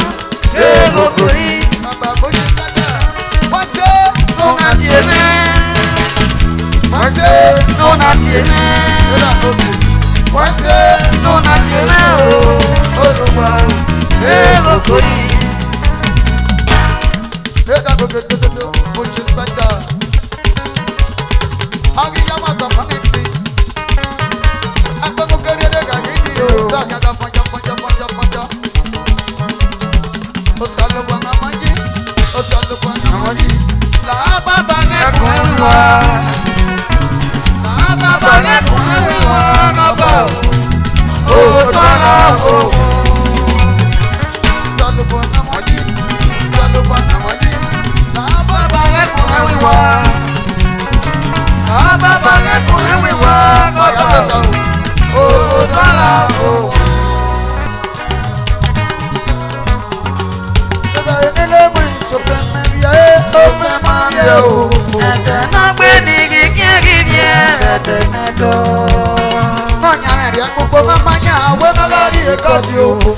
èrò kò rí. Bàbá bó ṣe Eda go get the which is better. Agi yama ka faniti. Amba mo kare de ga gidi o. Saka ga panja. O salo kwa ngamanji. La baba ngekwa. La baba ngekwa ngaba. O tala o. Salo kwa ngamanji. La baba ngekwa. La baba ngekwa ngaba. O tala o.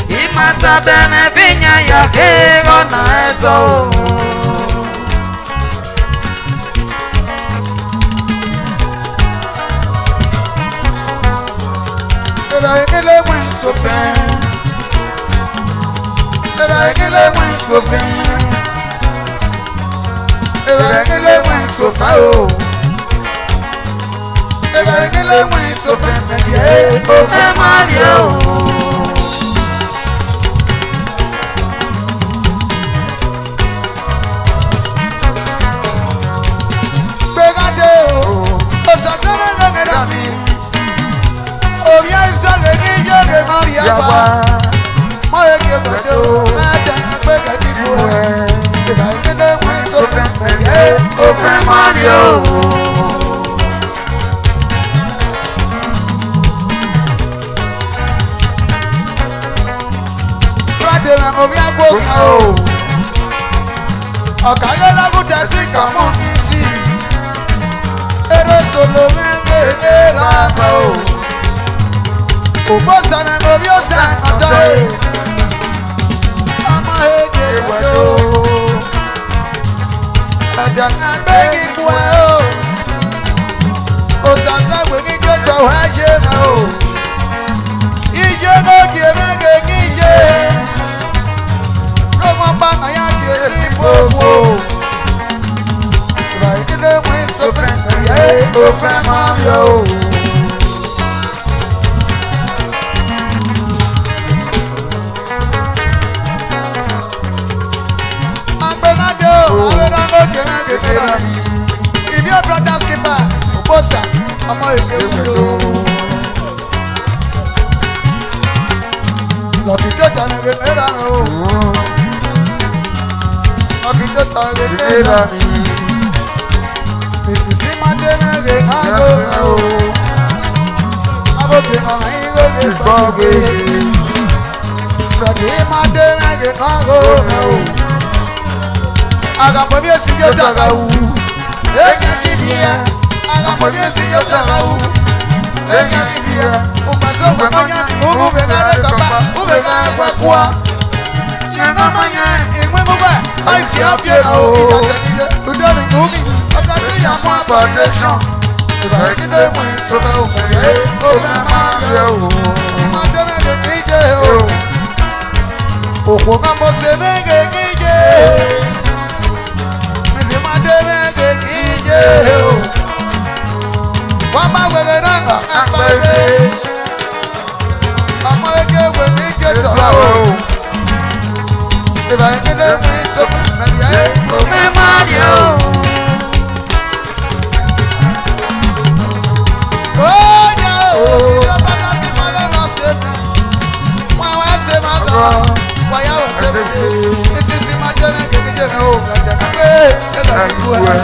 Imasa bene vinya ya kego na eso. If your brother's keeper, Bosa, I'm going to go. Lucky to tell me, Lucky to tell me, this is in my dinner. I go. I'm looking on my ego. Lucky my dinner. I go. Agapobi sinjo tagawu enya kibia agapobi sinjo tagawu enya kibia umaso manya ubu begare kapa ubega kwa nyanga manya imwe muba aisi afye na o itasanije udori ngumi asate ya mwa foundation ibakide mwe soba umuye obama yo imademe gekije o okoma mosebege kije Wama wewe ranga akbabe Amage wewe keto Eba ngene mwiso Mamiya Kume Mario Oja Kiyo bana kimaya masebe Mwawa sema ka Waya wasebe Isisi mateme kekijeme o Kandanabe Ega kuwe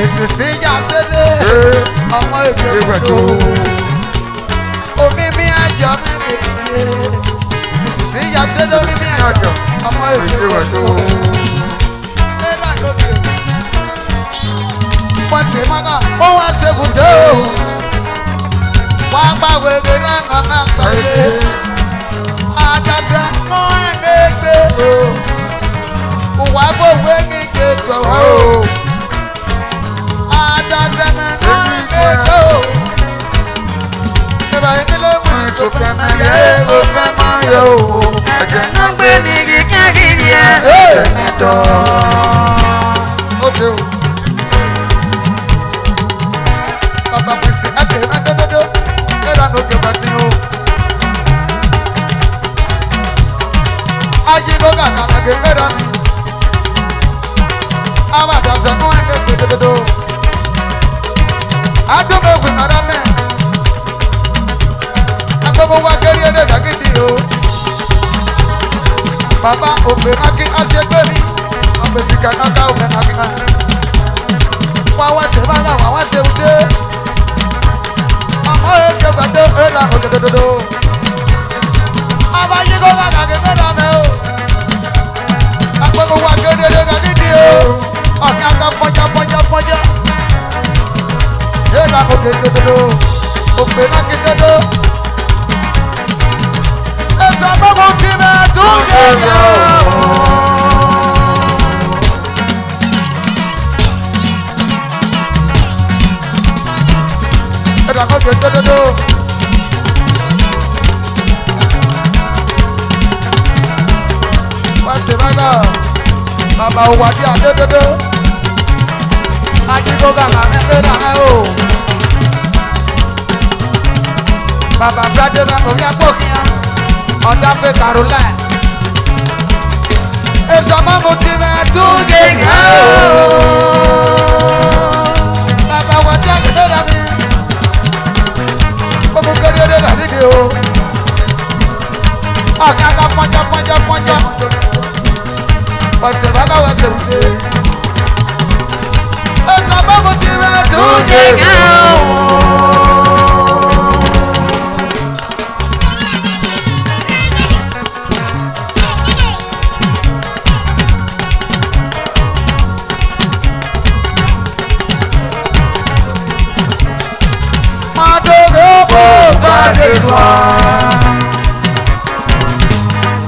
Mrs. Yasede, ọmọ ìgbèkùtò, omi mi àjọ mẹ́kẹ̀kẹ́. Mrs. Yasede, omi mi àjọ, ọmọ ìgbèkùtò. Ẹ̀rọ lókè, wọ́n ṣe mọ́kà, wọ́n wá ṣe kùtò. Wọ́n á gbà wẹ̀gẹ̀ náà kàkà pẹ̀lẹ́. Àdàsẹ̀ mọ́ ẹ̀ẹ́dẹ́gbẹ́. Wọ́n á fọwọ́ kíkẹ́ tọ̀wọ́. Adazeme no. Eba ekele mu so feme ye o. Ẹ̀jẹ̀ náà gbé ní kíkẹ́ kiri ẹ̀. Ẹ̀jẹ̀ dọ̀. Ó ti o. Bàbá pèsè ẹ̀jẹ̀ ẹ̀dọ́dọ́dọ́. Ẹ̀rọ àgọ́jọ́ gbàdé o. Ajigo kàkà mẹ́kẹ́ gbẹ́dọ̀ mi. Abàdàsẹ̀ fún ẹ̀kẹ́ gbẹdọdọdọ. Adúmẹ̀wé ọ̀rọ̀ mẹ́. Agbọ́bọ̀ wá kẹ́rí ẹ̀dẹ̀ gàgídì o. Bàbá òpè nákì ọ̀sẹ̀gbẹ́ mi. Ọ̀pẹ̀sì kànáka òpè nákì náà. Wọ́n wá ṣe báyà wọ́n wá ṣe wùdé. Ọmọ ẹ̀kẹ́ gbàdé ẹ̀dà òdòdòdò. Abajigo kàkà gbẹ́dọ̀ mẹ́ o. Agbọ́bọ̀ wá kẹ́rí ẹ̀dẹ̀ gàgídì o. Ọ̀kẹ́ aka pọ́njá. Ẹ̀dá òkè dodo, òpè náà kí dodo. Ẹ̀sẹ̀ mọ́mú tí mẹ́ tún jẹ̀yẹ̀ o. Ẹ̀dá òkè dodo. Wá sí bàgà, bàbá òwádìí àdódódó. Ajigo kàkà mẹ́fẹ́ dàmẹ́ o. Bàbá Fúládé bá kò yá pòkìyàn. Ọ̀dà pé Caroline. Èso mọ́mú ti mẹ́ tún jẹ̀yẹ̀ o. Bàbá wọ́n jẹ́ àgbẹ̀dẹ́ dàmí. Gbogbo kékeré kàdídì o. Ọ̀kẹ́ aka pọ́njá. Wọ̀sẹ̀ bàbá wọ̀sẹ̀ wùdé. Èso mọ́mú ti mẹ́ tún jẹ̀yẹ̀ o. This one.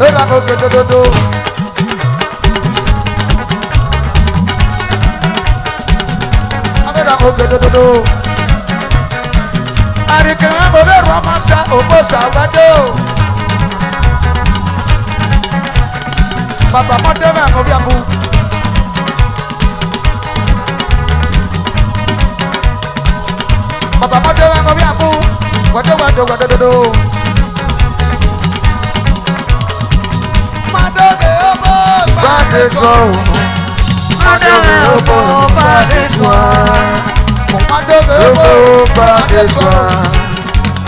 Ẹ̀dá òkè dodo. Ẹ̀dá òkè dodo. Àríkè wọn bò bẹ́ẹ̀ rọ ọmọ sá òbó sàgbàdo. Bàbá mọ́tò mẹ́rin kò bí abú. Bàbá mọ́tò mẹ́rin kò bí abú. Wado. Madoge obo badeswa. Madoge obo badeswa. Madoge obo badeswa.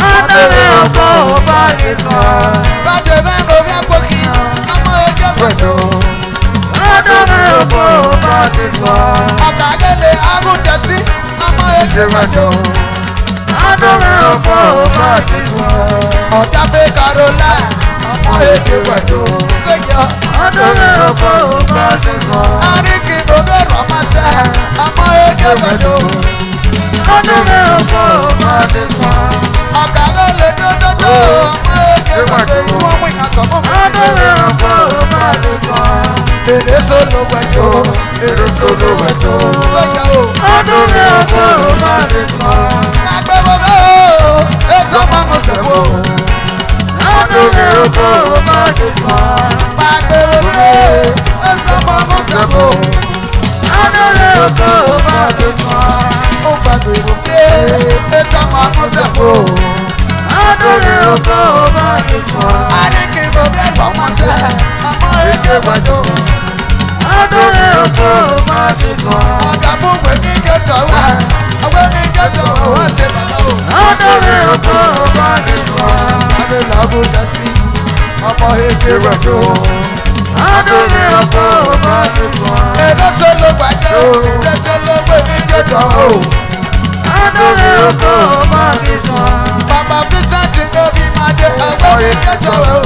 Madoge obo badeswa. Bade vengo vya poki. Amo eke vado. Madoge obo badeswa. Akagele agutesi. Amo eke vado. Ọ̀dà pé Caroline, ọmọ èdè wẹ̀dọ̀ péjọ. Àríkì ló bẹ̀rù ọmọ sẹ́, ọmọ èdè wẹ̀dọ̀. Ọ̀gá mélòó dódódó, ọmọ èdè wẹ̀dọ̀. Ìwọ́n mú ìyàtọ̀ mú mi ti. Èrè solo wẹ̀dọ̀, èrè solo wẹ̀dọ̀. Péjọ o. Agbẹ́wò bẹ́ẹ̀ o, èso máa mọ̀ sẹ́wọ́. Agbẹ́wò bẹ́ẹ̀, èso máa mọ̀ sẹ́wọ́. Ó gbàgbèrò pé èso máa mọ̀ sẹ́wọ́. Àríkì mo bẹ́ẹ̀ bọ̀ wọ́n sẹ́, ọmọ èdè wẹ̀dọ̀. Ọ̀gá mú wèmí jẹ́ tọ̀wá. Àwọn ènìyàn tó wọ́n ṣe bàbá o. Abẹ́ làbò dá sí ọmọ èdè wẹ̀dọ̀. Èdè sọ́lọ́ gbàjẹ́ o, èdè sọ́lọ́ gbé ní jẹ́jọ́ o. Bàbá Vincent ní omi máa dé àwọn ènìyàn jẹ́jọ́ o.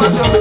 Viva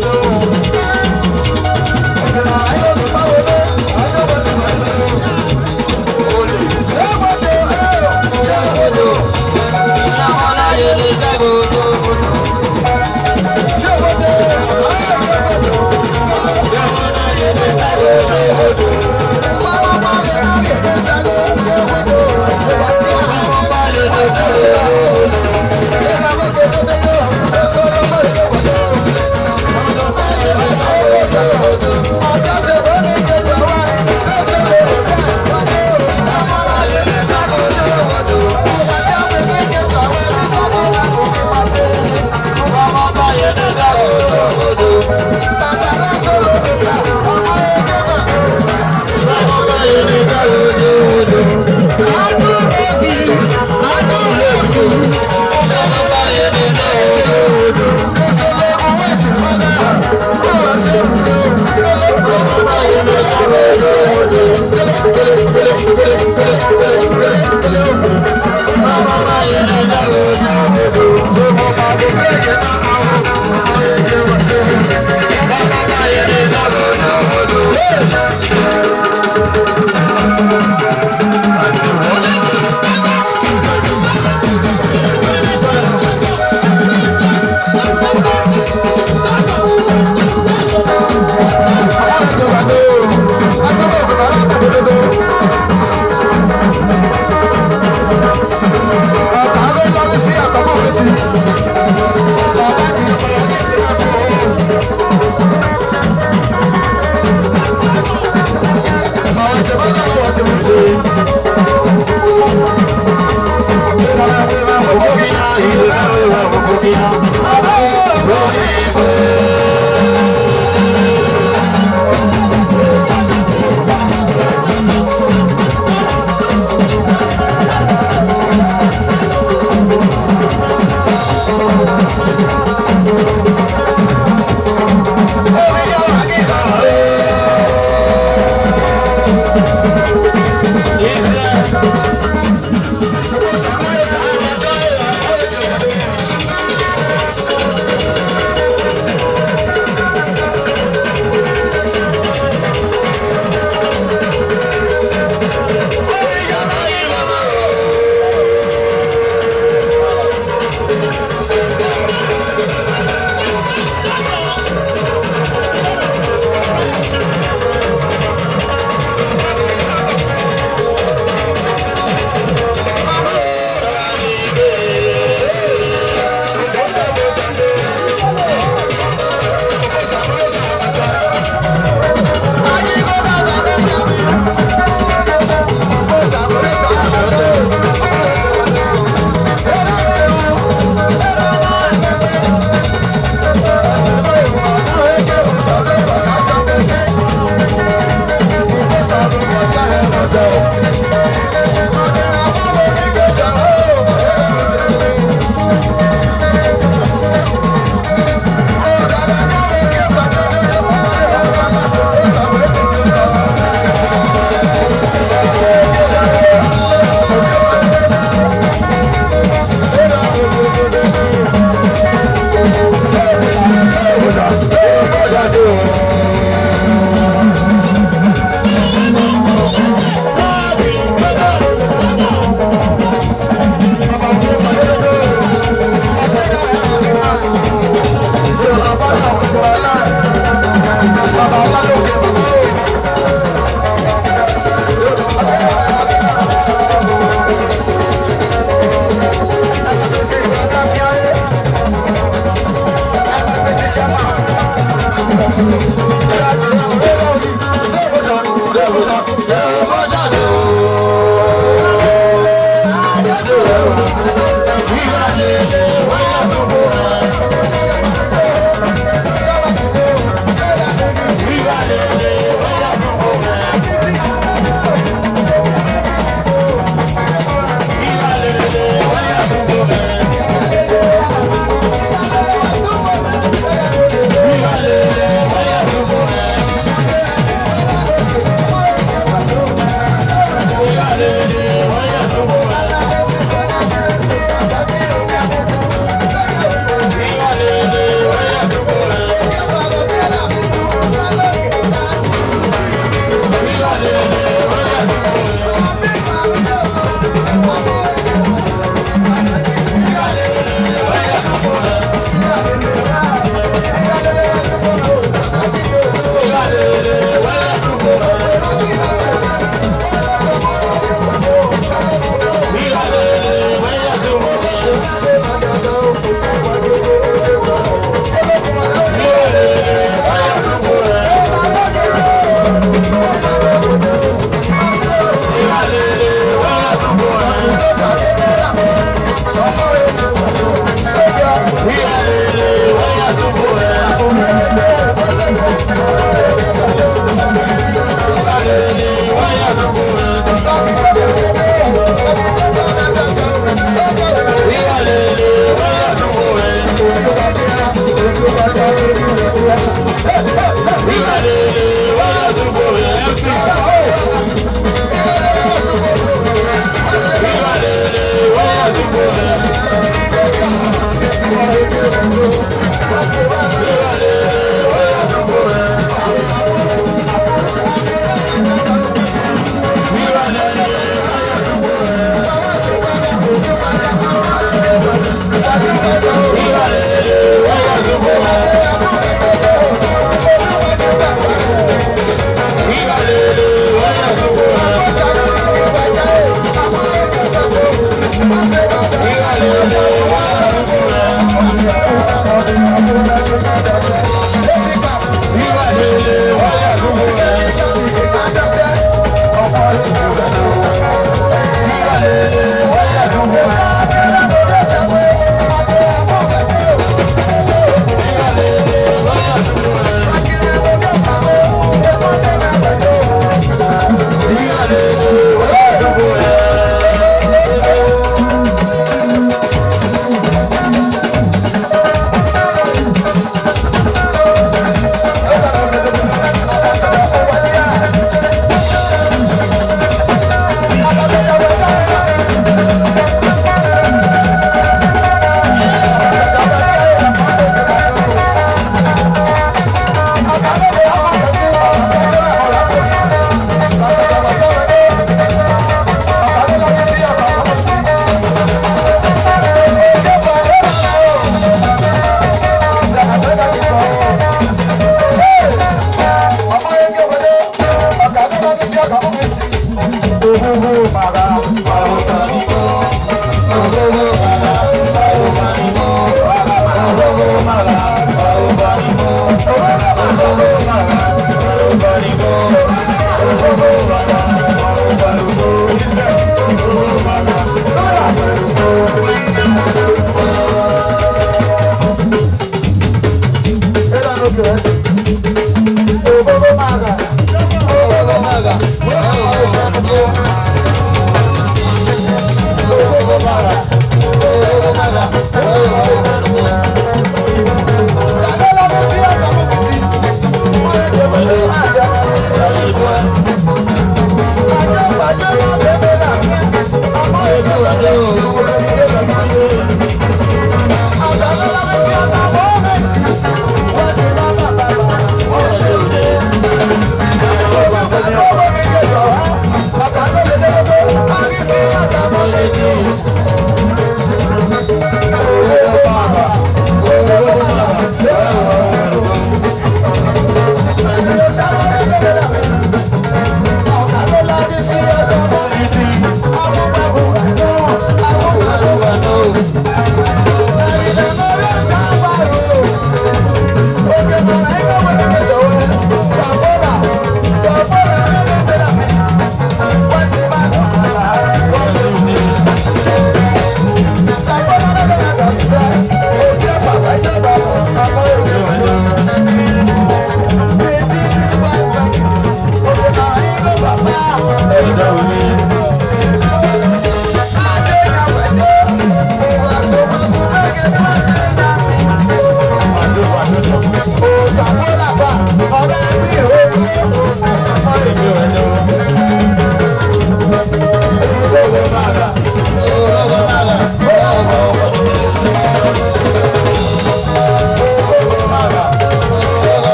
Baba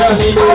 Hey,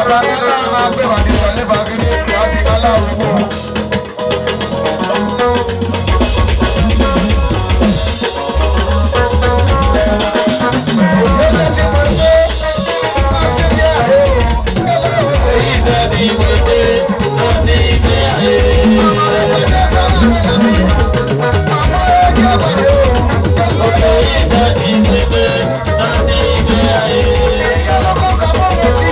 bàbá mi lọ́wọ́ máa gbé wà ní sọ́lé bàgírí láti aláwọ̀. Òjò ṣe ti mọ̀ pé wọ́n ṣe bí ààrẹ o, kẹ́lẹ́ o. Ọmọ rẹ̀ tó dé sọ́wọ́ mi làmì, ọmọ rẹ̀ kí ọ̀bàdé o, kẹ́lẹ́ o. Èyí ọlọ́kọ̀ kà mọ́ létí.